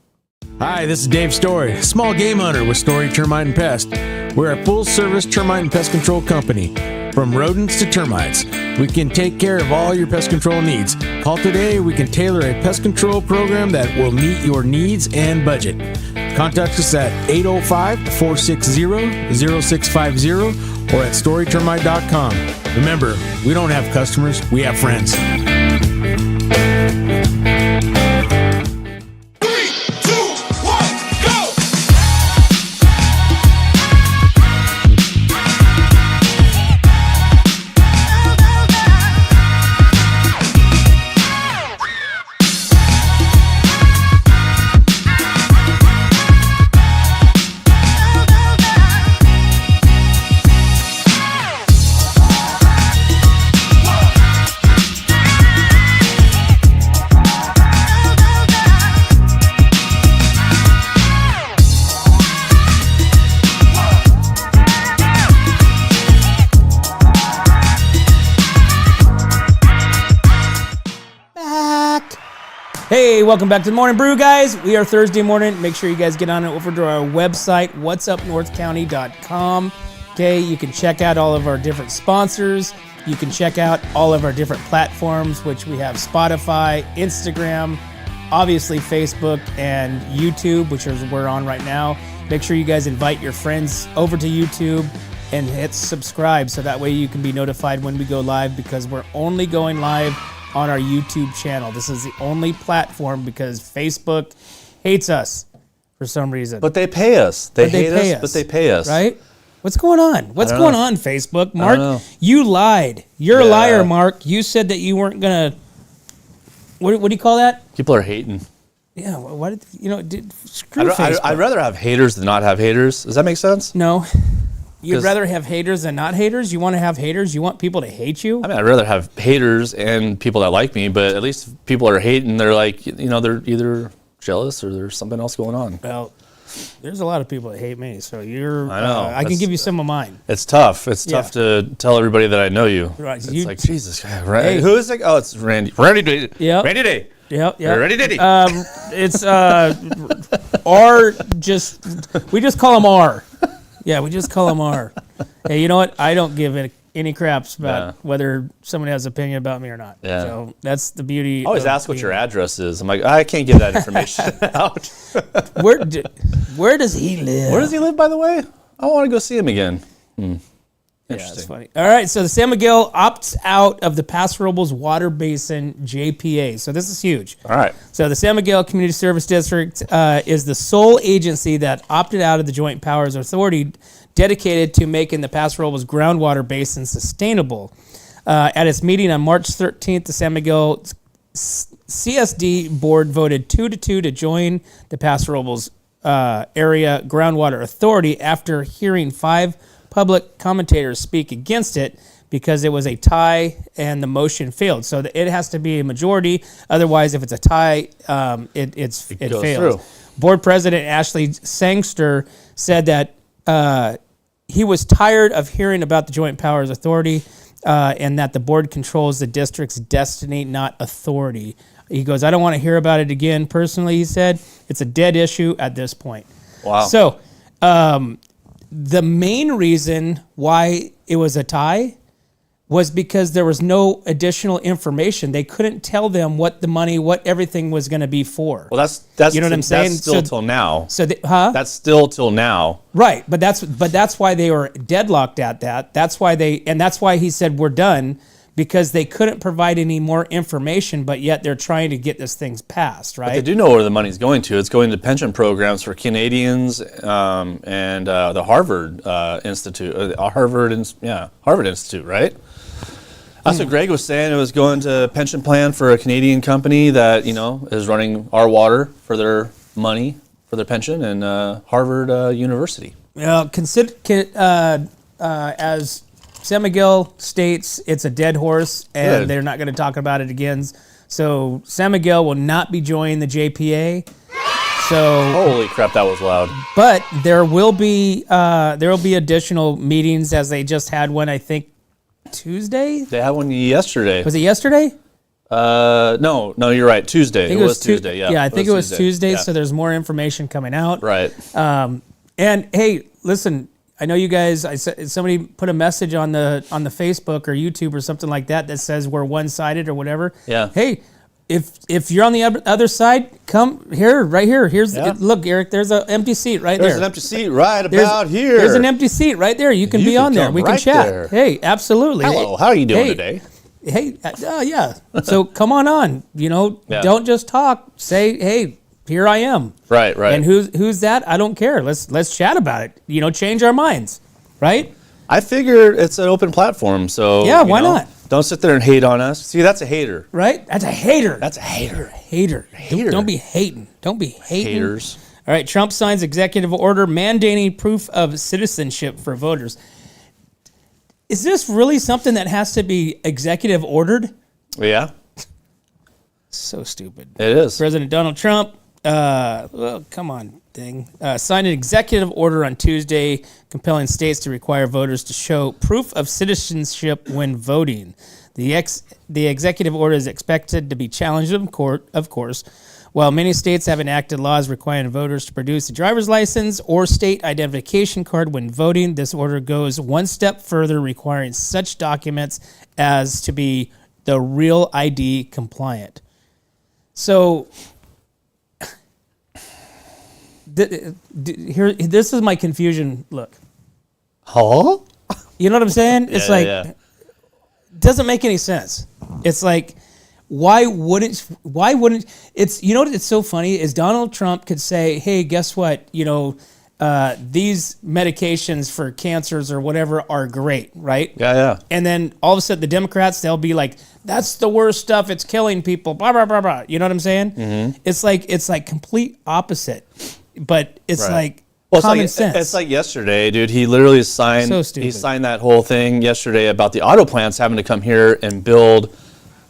Hi, this is Dave Story, small game hunter with Story Termite and Pest. We're a full-service termite and pest control company. From rodents to termites, we can take care of all your pest control needs. Call today, we can tailor a pest control program that will meet your needs and budget. Contact us at 805-460-0650 or at storytermite.com. Remember, we don't have customers, we have friends. Hey, welcome back to the Morning Brew, guys. We are Thursday morning. Make sure you guys get on over to our website, whatsupnorthcounty.com. Okay, you can check out all of our different sponsors. You can check out all of our different platforms, which we have Spotify, Instagram, obviously Facebook, and YouTube, which is we're on right now. Make sure you guys invite your friends over to YouTube and hit subscribe so that way you can be notified when we go live, because we're only going live on our YouTube channel. This is the only platform because Facebook hates us for some reason. But they pay us. They hate us, but they pay us. Right? What's going on? What's going on, Facebook? Mark, you lied. You're a liar, Mark. You said that you weren't going to... What do you call that? People are hating. Yeah, why did... screw Facebook. I'd rather have haters than not have haters. Does that make sense? No. You'd rather have haters than not haters? You want to have haters? You want people to hate you? I mean, I'd rather have haters and people that like me, but at least if people are hating, they're like, they're either jealous or there's something else going on. Well, there's a lot of people that hate me, so you're... I know. I can give you some of mine. It's tough. It's tough to tell everybody that I know you. Right. It's like, Jesus, hey, who is it? Oh, it's Randy. Randy Day. Yep. Randy Day. Yep. Randy Day. It's R. We just call him R. Yeah, we just call him R. Hey, you know what? I don't give any craps about whether someone has an opinion about me or not. Yeah. So that's the beauty. I always ask what your address is. I'm like, I can't give that information out. Where does he live? Where does he live, by the way? I want to go see him again. Yeah, that's funny. All right, so the San Miguel opts out of the Paso Robles Water Basin JPA. So this is huge. All right. So the San Miguel Community Service District is the sole agency that opted out of the Joint Powers Authority dedicated to making the Paso Robles groundwater basin sustainable. At its meeting on March 13th, the San Miguel CSD board voted 2-2 to join the Paso Robles Area Groundwater Authority after hearing 5 public commentators speak against it because it was a tie and the motion failed. So it has to be a majority. Otherwise, if it's a tie, it goes fails. through. Board President Ashley Sangster said that he was tired of hearing about the Joint Powers Authority and that the board controls the district's destiny, not authority. He goes, I don't want to hear about it again. Personally, he said, it's a dead issue at this point. Wow. So, the main reason why it was a tie was because there was no additional information. They couldn't tell them what the money, what everything was going to be for. Well, that's you know what I'm saying. That's still till now. So, that's still till now. Right, but that's why they were deadlocked at that. That's why he said we're done, because they couldn't provide any more information, but yet they're trying to get this thing passed, right? But they do know where the money's going to. It's going to pension programs for Canadians and the Harvard Institute, Harvard Institute, right? That's what Greg was saying. It was going to a pension plan for a Canadian company that is running our water for their money for their pension, and Harvard University. Well, as San Miguel states, it's a dead horse, and they're not going to talk about it again. So San Miguel will not be joining the JPA. So holy crap, that was loud. But there will be additional meetings, as they just had one, I think, Tuesday. They had one yesterday. Was it yesterday? No, you're right. Tuesday. It was Tuesday. Yeah. Yeah, I think it was Tuesday. Yeah. So there's more information coming out. Right. And hey, listen. I know you guys. Somebody put a message on the Facebook or YouTube or something like that says we're one-sided or whatever. Yeah. Hey, if you're on the other side, come here, right here. Look, Eric. There's an empty seat right there. There's an empty seat right about here. There's an empty seat right there. You can be on there. We can chat. There. Hey, absolutely. Hello. How are you doing today? Hey, yeah. So come on. Don't just talk. Say, hey. Here I am. Right. And who's that? I don't care. Let's chat about it. Change our minds, right? I figure it's an open platform, so yeah, why not? Don't sit there and hate on us. See, that's a hater. Right? That's a hater. That's a hater. Hater. Don't be hating. Don't be hating. Haters. All right, Trump signs executive order mandating proof of citizenship for voters. Is this really something that has to be executive ordered? Yeah. So stupid. It is. President Donald Trump come on, thing. Signed an executive order on Tuesday compelling states to require voters to show proof of citizenship when voting. The executive order is expected to be challenged in court, of course. While many states have enacted laws requiring voters to produce a driver's license or state identification card when voting, this order goes one step further, requiring such documents as to be the real ID compliant. So here, this is my confusion. Look. Huh? You know what I'm saying? It's like, doesn't make any sense. It's like, why wouldn't it's, you know what, it's so funny is Donald Trump could say, hey, guess what? You know, these medications for cancers or whatever are great, right? Yeah. And then all of a sudden the Democrats, they'll be like, that's the worst stuff. It's killing people, blah, blah, blah, blah. You know what I'm saying? Mm-hmm. It's like complete opposite, but it's like, common sense. It's like yesterday, dude. He literally signed. So stupid. He signed that whole thing yesterday about the auto plants having to come here and build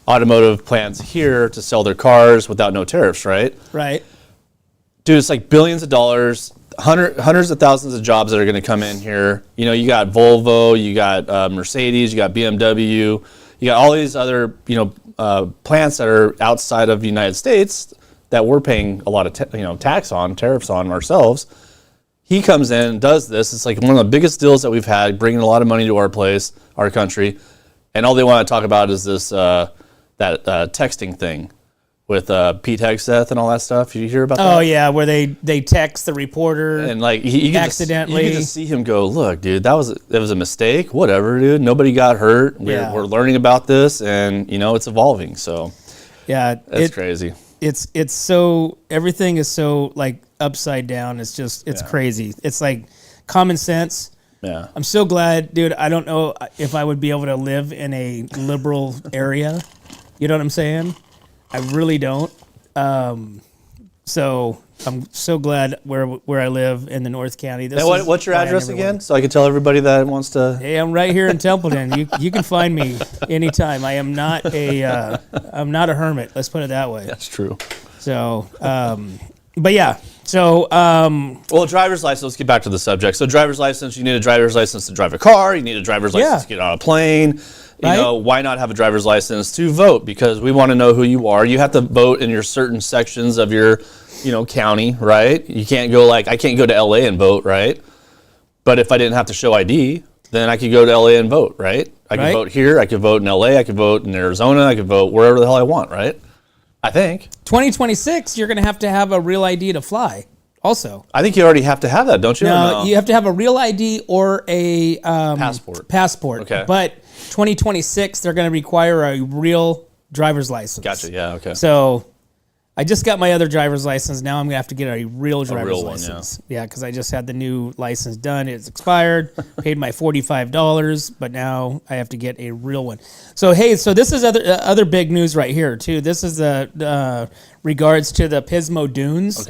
automotive plants here to sell their cars without no tariffs, right? Right. Dude, it's like billions of dollars, hundreds of thousands of jobs that are going to come in here. You know, you got Volvo, you got Mercedes, you got BMW, you got all these other plants that are outside of the United States that we're paying a lot of tariffs on ourselves. He comes in and does this. It's like one of the biggest deals that we've had, bringing a lot of money to our country, and all they want to talk about is this that texting thing with Pete Hegseth and all that stuff. Did you hear about that? Oh yeah, where they text the reporter and like he accidentally. You can just see him go, look, dude, that was a mistake. Whatever, dude. Nobody got hurt. We're learning about this, and it's evolving. So yeah, it's crazy. It's so, everything is so like upside down. It's just, it's crazy. It's like common sense. Yeah. I'm so glad, dude. I don't know if I would be able to live in a liberal area. You know what I'm saying? I really don't. So I'm so glad where I live in the North County. What's your address again? So I can tell everybody that wants to. Hey, I'm right here in Templeton. You can find me anytime. I am not I'm not a hermit. Let's put it that way. That's true. So, but yeah. So, well, driver's license. Let's get back to the subject. So, driver's license. You need a driver's license to drive a car. You need a driver's license to get on a plane. Right? Why not have a driver's license to vote? Because we want to know who you are. You have to vote in your certain sections of your, county, right? You can't go I can't go to LA and vote, right? But if I didn't have to show ID, then I could go to LA and vote, right? I could vote here. I could vote in LA. I could vote in Arizona. I could vote wherever the hell I want, right? I think. 2026, you're going to have a real ID to fly. Also, I think you already have to have that, don't you? No, you have to have a real ID or a passport. Okay. But 2026, they're going to require a real driver's license. Gotcha. Yeah. Okay. So I just got my other driver's license. Now I'm going to have to get a real driver's license. Yeah, because I just had the new license done. It's expired. Paid my $45, but now I have to get a real one. So hey, this is other big news right here too. This is the regards to the Pismo Dunes.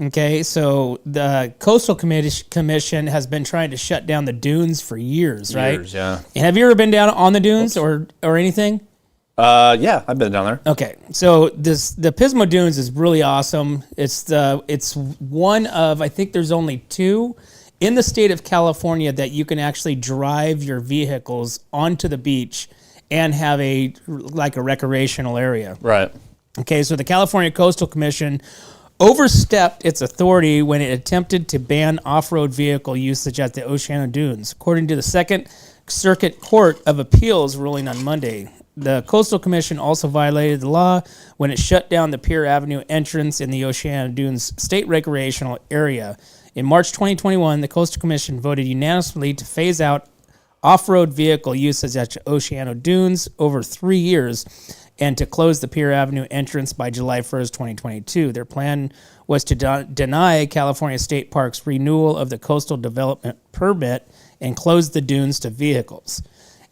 Okay, so the Coastal Commission has been trying to shut down the dunes for years, right? Years, yeah. Have you ever been down on the dunes or anything? Yeah, I've been down there. Okay, so the Pismo Dunes is really awesome. It's one of, I think there's only two in the state of California that you can actually drive your vehicles onto the beach and have a recreational area. Right. Okay, so the California Coastal Commission overstepped its authority when it attempted to ban off-road vehicle usage at the Oceano Dunes, according to the Second Circuit Court of Appeals ruling on Monday. The Coastal Commission also violated the law when it shut down the Pier Avenue entrance in the Oceano Dunes State Recreational Area. In March 2021, the Coastal Commission voted unanimously to phase out off-road vehicle usage at Oceano Dunes over 3 years and to close the Pier Avenue entrance by July 1st, 2022. Their plan was to deny California State Parks renewal of the coastal development permit and close the dunes to vehicles.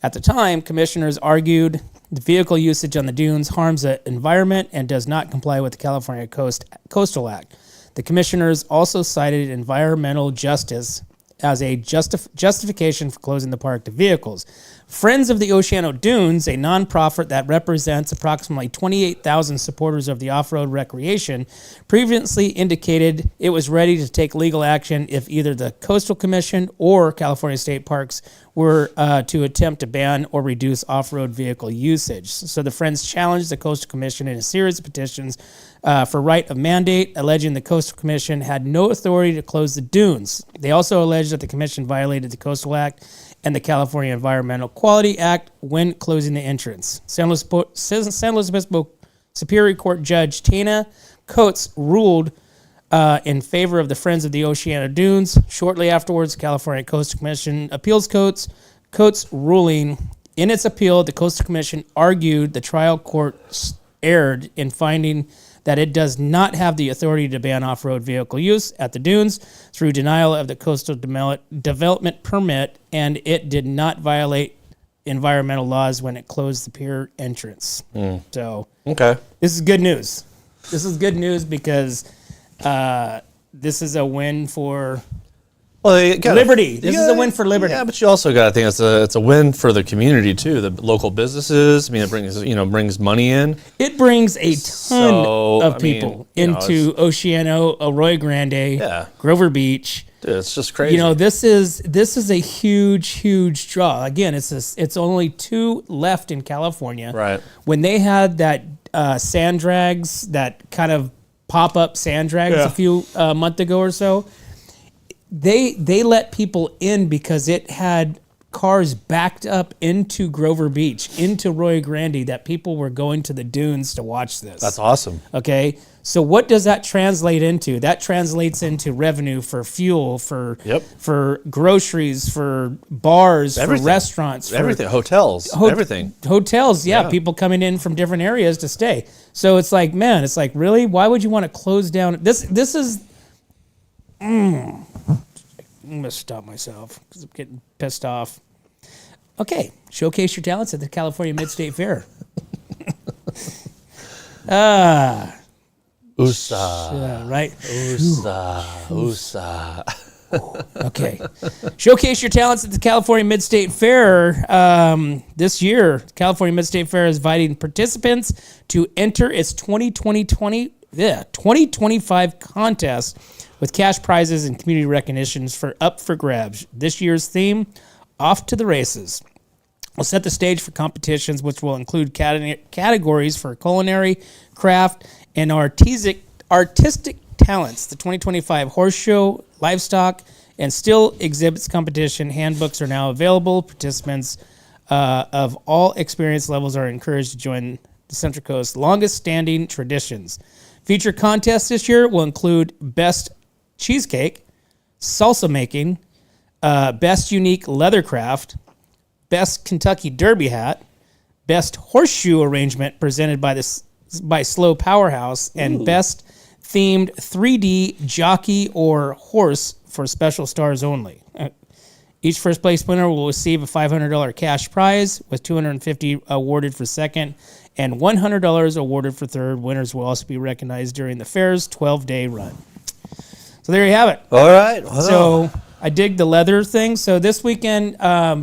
At the time, commissioners argued the vehicle usage on the dunes harms the environment and does not comply with the California Coastal Act. The commissioners also cited environmental justice as a justification for closing the park to vehicles. Friends of the Oceano Dunes, a nonprofit that represents approximately 28,000 supporters of the off-road recreation, previously indicated it was ready to take legal action if either the Coastal Commission or California State Parks were to attempt to ban or reduce off-road vehicle usage. So the Friends challenged the Coastal Commission in a series of petitions for right of mandate, alleging the Coastal Commission had no authority to close the dunes. They also alleged that the Commission violated the Coastal Act and the California Environmental Quality Act when closing the entrance. San Luis Obispo Superior Court Judge Tana Coates ruled in favor of the Friends of the Oceano Dunes. Shortly afterwards, the California Coastal Commission appeals Coates' ruling. In its appeal, the Coastal Commission argued the trial court erred in finding that it does not have the authority to ban off-road vehicle use at the dunes through denial of the coastal development permit, and it did not violate environmental laws when it closed the pier entrance. So, Okay. this is good news. This is good news because this is a win for Well, liberty. This is a win for liberty. Yeah, but you also got to think it's a win for the community too. The local businesses. I mean, it brings money in. It brings a ton of people into it's- Oceano, Arroyo Grande, Yeah. Grover Beach. Dude, it's just crazy. This is a huge draw. Again, it's only 2 left in California. Right. When they had that sand drags, that kind of pop-up sand drags a few month ago or so, they let people in because it had cars backed up into Grover Beach, into Arroyo Grande, that people were going to the dunes to watch this. That's awesome. Okay, so what does that translate into? That translates into revenue for fuel, for groceries, for bars, Everything. for restaurants, for Everything. Hotels. Everything. Hotels, people coming in from different areas to stay. So it's like, man, it's like, really? Why would you want to close down? This is... I'm going to stop myself because I'm getting pissed off. Okay, showcase your talents at the California Mid-State Fair. USA. Right? USA. Okay. Showcase your talents at the California Mid-State Fair. This year, California Mid-State Fair is inviting participants to enter its 2025 contest with cash prizes and community recognitions up for grabs. This year's theme, Off to the Races, will set the stage for competitions which will include categories for culinary, craft, and artistic talents. The 2025 Horse Show, Livestock, and Still Exhibits competition handbooks are now available. Participants of all experience levels are encouraged to join the Central Coast's longest-standing traditions. Feature contests this year will include Best Cheesecake, Salsa Making, Best Unique Leathercraft, Best Kentucky Derby Hat, Best Horseshoe Arrangement presented by Slow Powerhouse, and Best Themed 3D Jockey or Horse for special stars only. Each first place winner will receive a $500 cash prize, with $250 awarded for second and $100 awarded for third. Winners will also be recognized during the fair's 12-day run. So there you have it. All right. So I dig the leather thing. So this weekend,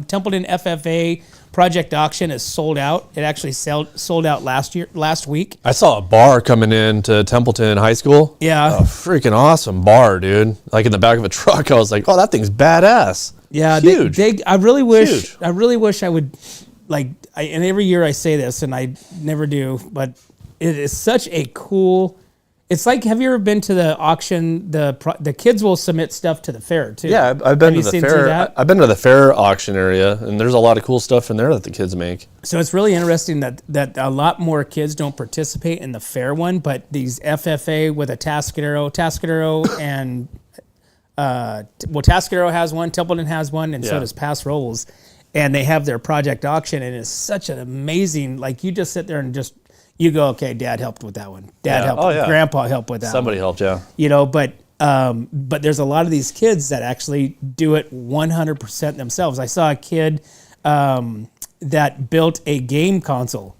Templeton FFA Project Auction is sold out. It actually sold out last week. I saw a bar coming in to Templeton High School. Yeah. A freaking awesome bar, dude. Like in the back of a truck. I was like, oh, that thing's badass. Yeah. Huge. I really wish Huge. I would, and every year I say this and I never do, but it is such a cool... It's like, have you ever been to the auction? The kids will submit stuff to the fair too. Yeah, I've been Have to you the seen through fair. that? I've been to the fair auction area, and there's a lot of cool stuff in there that the kids make. So it's really interesting that a lot more kids don't participate in the fair one, but these FFA with a Tascadero and Tascadero has one, Templeton has one, and so does Paso Robles, and they have their project auction, and it's such an amazing. Like, you just sit there and just. You go, okay, Dad helped with that one. Dad helped. Oh, yeah. Grandpa helped with that Somebody one. helped, yeah. But there's a lot of these kids that actually do it 100% themselves. I saw a kid that built a game console.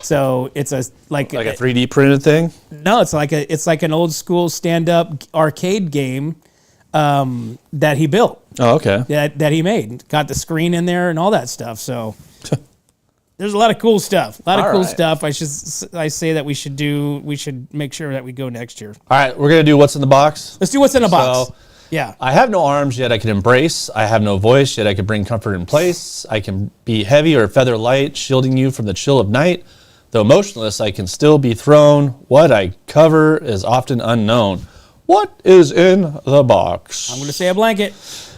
So it's like a 3D printed thing? No, it's like an old school stand-up arcade game that he built. Oh, okay. That he made. Got the screen in there and all that stuff. So there's a lot of cool stuff. Stuff. I say that we should make sure that we go next year. All right, we're gonna do what's in the box. Let's do what's in the box. So, yeah. I have no arms, yet I can embrace. I have no voice, yet I can bring comfort in place. I can be heavy or feather light, shielding you from the chill of night. Though motionless, I can still be thrown. What I cover is often unknown. What is in the box? I'm going to say a blanket.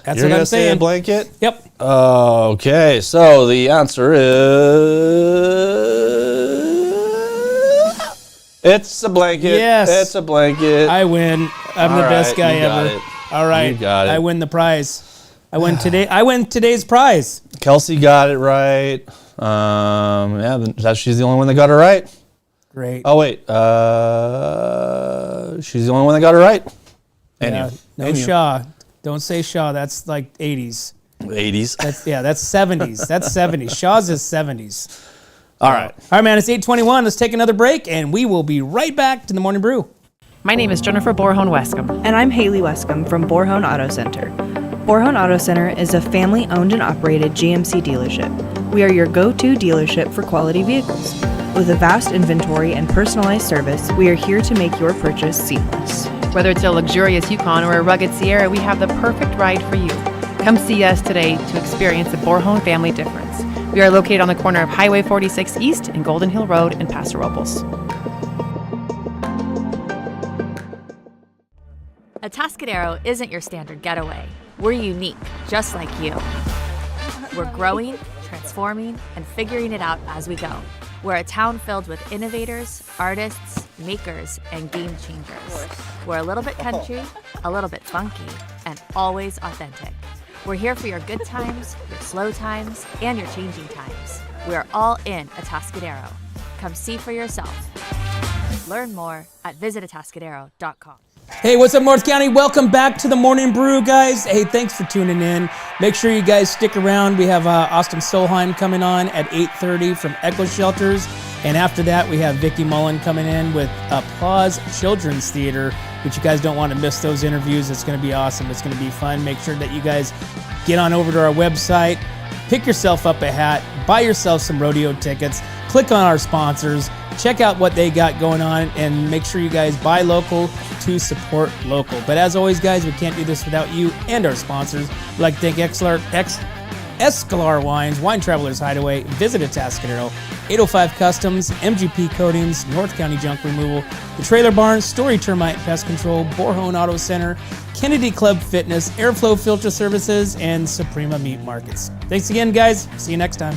That's You're what I'm gonna say saying. a blanket? Yep. Okay, so the answer is... It's a blanket. Yes. It's a blanket. I win. I'm the best guy you got ever. it. All right. You got it. I win the prize. I win today's prize. Kelsey got it right. She's the only one that got it right. Great. Oh, wait. She's the only one that got it right. Yeah, no Shaw. Don't say Shaw. That's like 80s. 80s. That's 70s. That's 70s. Shaw's is 70s. All right. All right, man. It's 8:21. Let's take another break, and we will be right back to the Morning Brew. My name is Jennifer Borhone-Wescombe. And I'm Haley Wescombe from Borhone Auto Center. Borhone Auto Center is a family-owned and operated GMC dealership. We are your go-to dealership for quality vehicles. With a vast inventory and personalized service, we are here to make your purchase seamless. Whether it's a luxurious Yukon or a rugged Sierra, we have the perfect ride for you. Come see us today to experience the Borhone family difference. We are located on the corner of Highway 46 East and Golden Hill Road in Paso Robles. Atascadero isn't your standard getaway. We're unique, just like you. We're growing, transforming, and figuring it out as we go. We're a town filled with innovators, artists, makers, and game changers. We're a little bit country, a little bit funky, and always authentic. We're here for your good times, your slow times, and your changing times. We're all in Atascadero. Come see for yourself. Learn more at visitatascadero.com. Hey, what's up, North County? Welcome back to the Morning Brew, guys. Hey, thanks for tuning in. Make sure you guys stick around. We have Austin Solheim coming on at 8:30 from Echo Shelters. And after that, we have Vicki Mullen coming in with Applause Children's Theater, which you guys don't want to miss those interviews. It's going to be awesome. It's going to be fun. Make sure that you guys get on over to our website, pick yourself up a hat, buy yourself some rodeo tickets, click on our sponsors, check out what they got going on, and make sure you guys buy local to support local. But as always, guys, we can't do this without you and our sponsors. We'd like to thank Escalar Wines, Wine Travelers Hideaway, Visit Atascadero, 805 Customs, MGP Coatings, North County Junk Removal, The Trailer Barn, Story Termite Pest Control, Borhone Auto Center, Kennedy Club Fitness, Airflow Filter Services, and Suprema Meat Markets. Thanks again, guys. See you next time.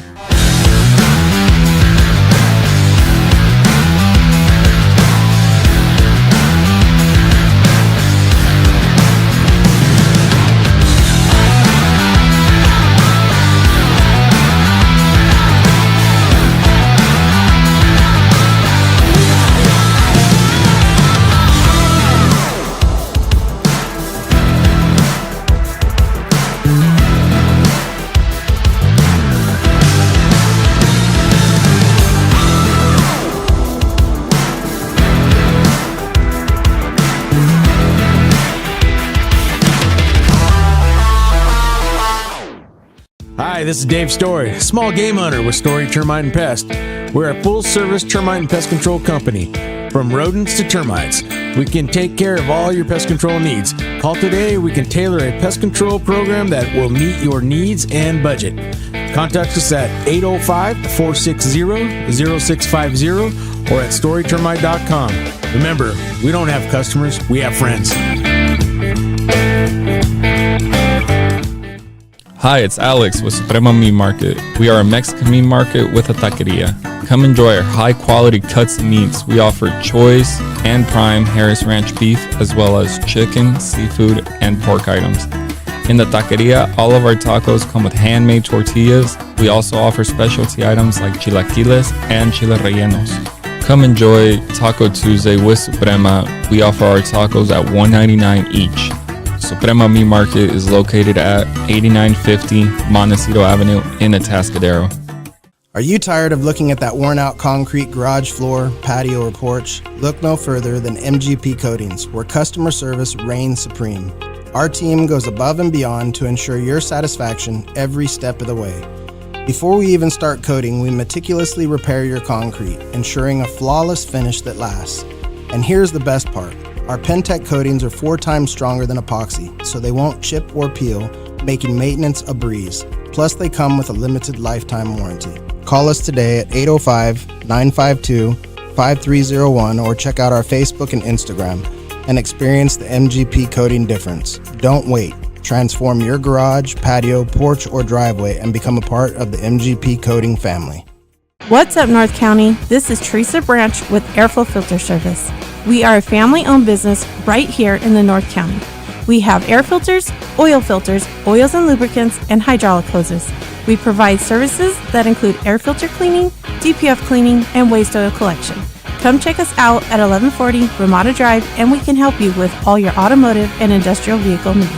Hi, this is Dave Story, small game hunter with Story Termite and Pest. We're a full-service termite and pest control company. From rodents to termites, we can take care of all your pest control needs. Call today, we can tailor a pest control program that will meet your needs and budget. Contact us at 805-460-0650 or at storytermite.com. Remember, we don't have customers, we have friends. Hi, it's Alex with Suprema Meat Market. We are a Mexican meat market with a taqueria. Come enjoy our high-quality cuts and meats. We offer choice and prime Harris Ranch beef, as well as chicken, seafood, and pork items. In the taqueria, all of our tacos come with handmade tortillas. We also offer specialty items like chilaquiles and chile rellenos. Come enjoy Taco Tuesday with Suprema. We offer our tacos at $1.99 each. Suprema Meat Market is located at 8950 Montecito Avenue in Atascadero. Are you tired of looking at that worn-out concrete garage floor, patio, or porch? Look no further than MGP Coatings, where customer service reigns supreme. Our team goes above and beyond to ensure your satisfaction every step of the way. Before we even start coating, we meticulously repair your concrete, ensuring a flawless finish that lasts. And here's the best part. Our Pentec coatings are 4 times stronger than epoxy, so they won't chip or peel, making maintenance a breeze. Plus, they come with a limited lifetime warranty. Call us today at 805-952-5301 or check out our Facebook and Instagram and experience the MGP coating difference. Don't wait. Transform your garage, patio, porch, or driveway and become a part of the MGP coating family. What's up, North County? This is Teresa Branch with Airflow Filter Service. We are a family-owned business right here in the North County. We have air filters, oils and lubricants, and hydraulic hoses. We provide services that include air filter cleaning, DPF cleaning, and waste oil collection. Come check us out at 1140 Ramada Drive, and we can help you with all your automotive and industrial vehicle needs.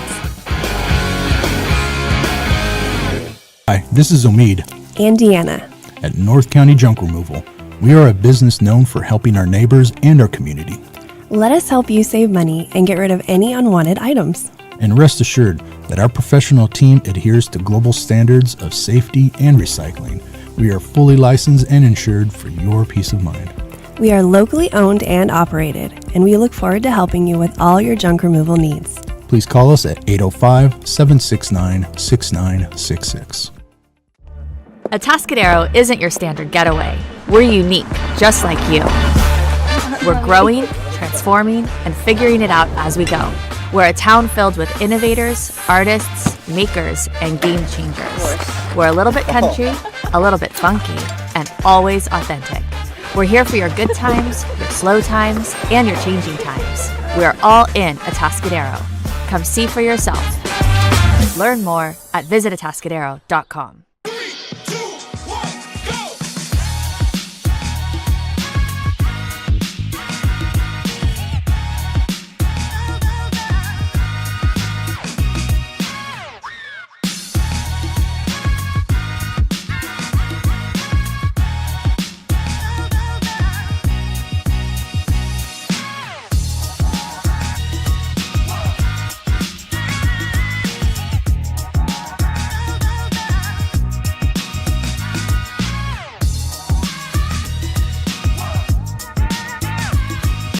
Hi, this is Omid And Deanna. at North County Junk Removal. We are a business known for helping our neighbors and our community. Let us help you save money and get rid of any unwanted items. And rest assured that our professional team adheres to global standards of safety and recycling. We are fully licensed and insured for your peace of mind. We are locally owned and operated, and we look forward to helping you with all your junk removal needs. Please call us at 805-769-6966. Atascadero isn't your standard getaway. We're unique, just like you. We're growing, transforming, and figuring it out as we go. We're a town filled with innovators, artists, makers, and game changers. We're a little bit country, a little bit funky, and always authentic. We're here for your good times, your slow times, and your changing times. We're all in Atascadero. Come see for yourself. Learn more at visitatascadero.com.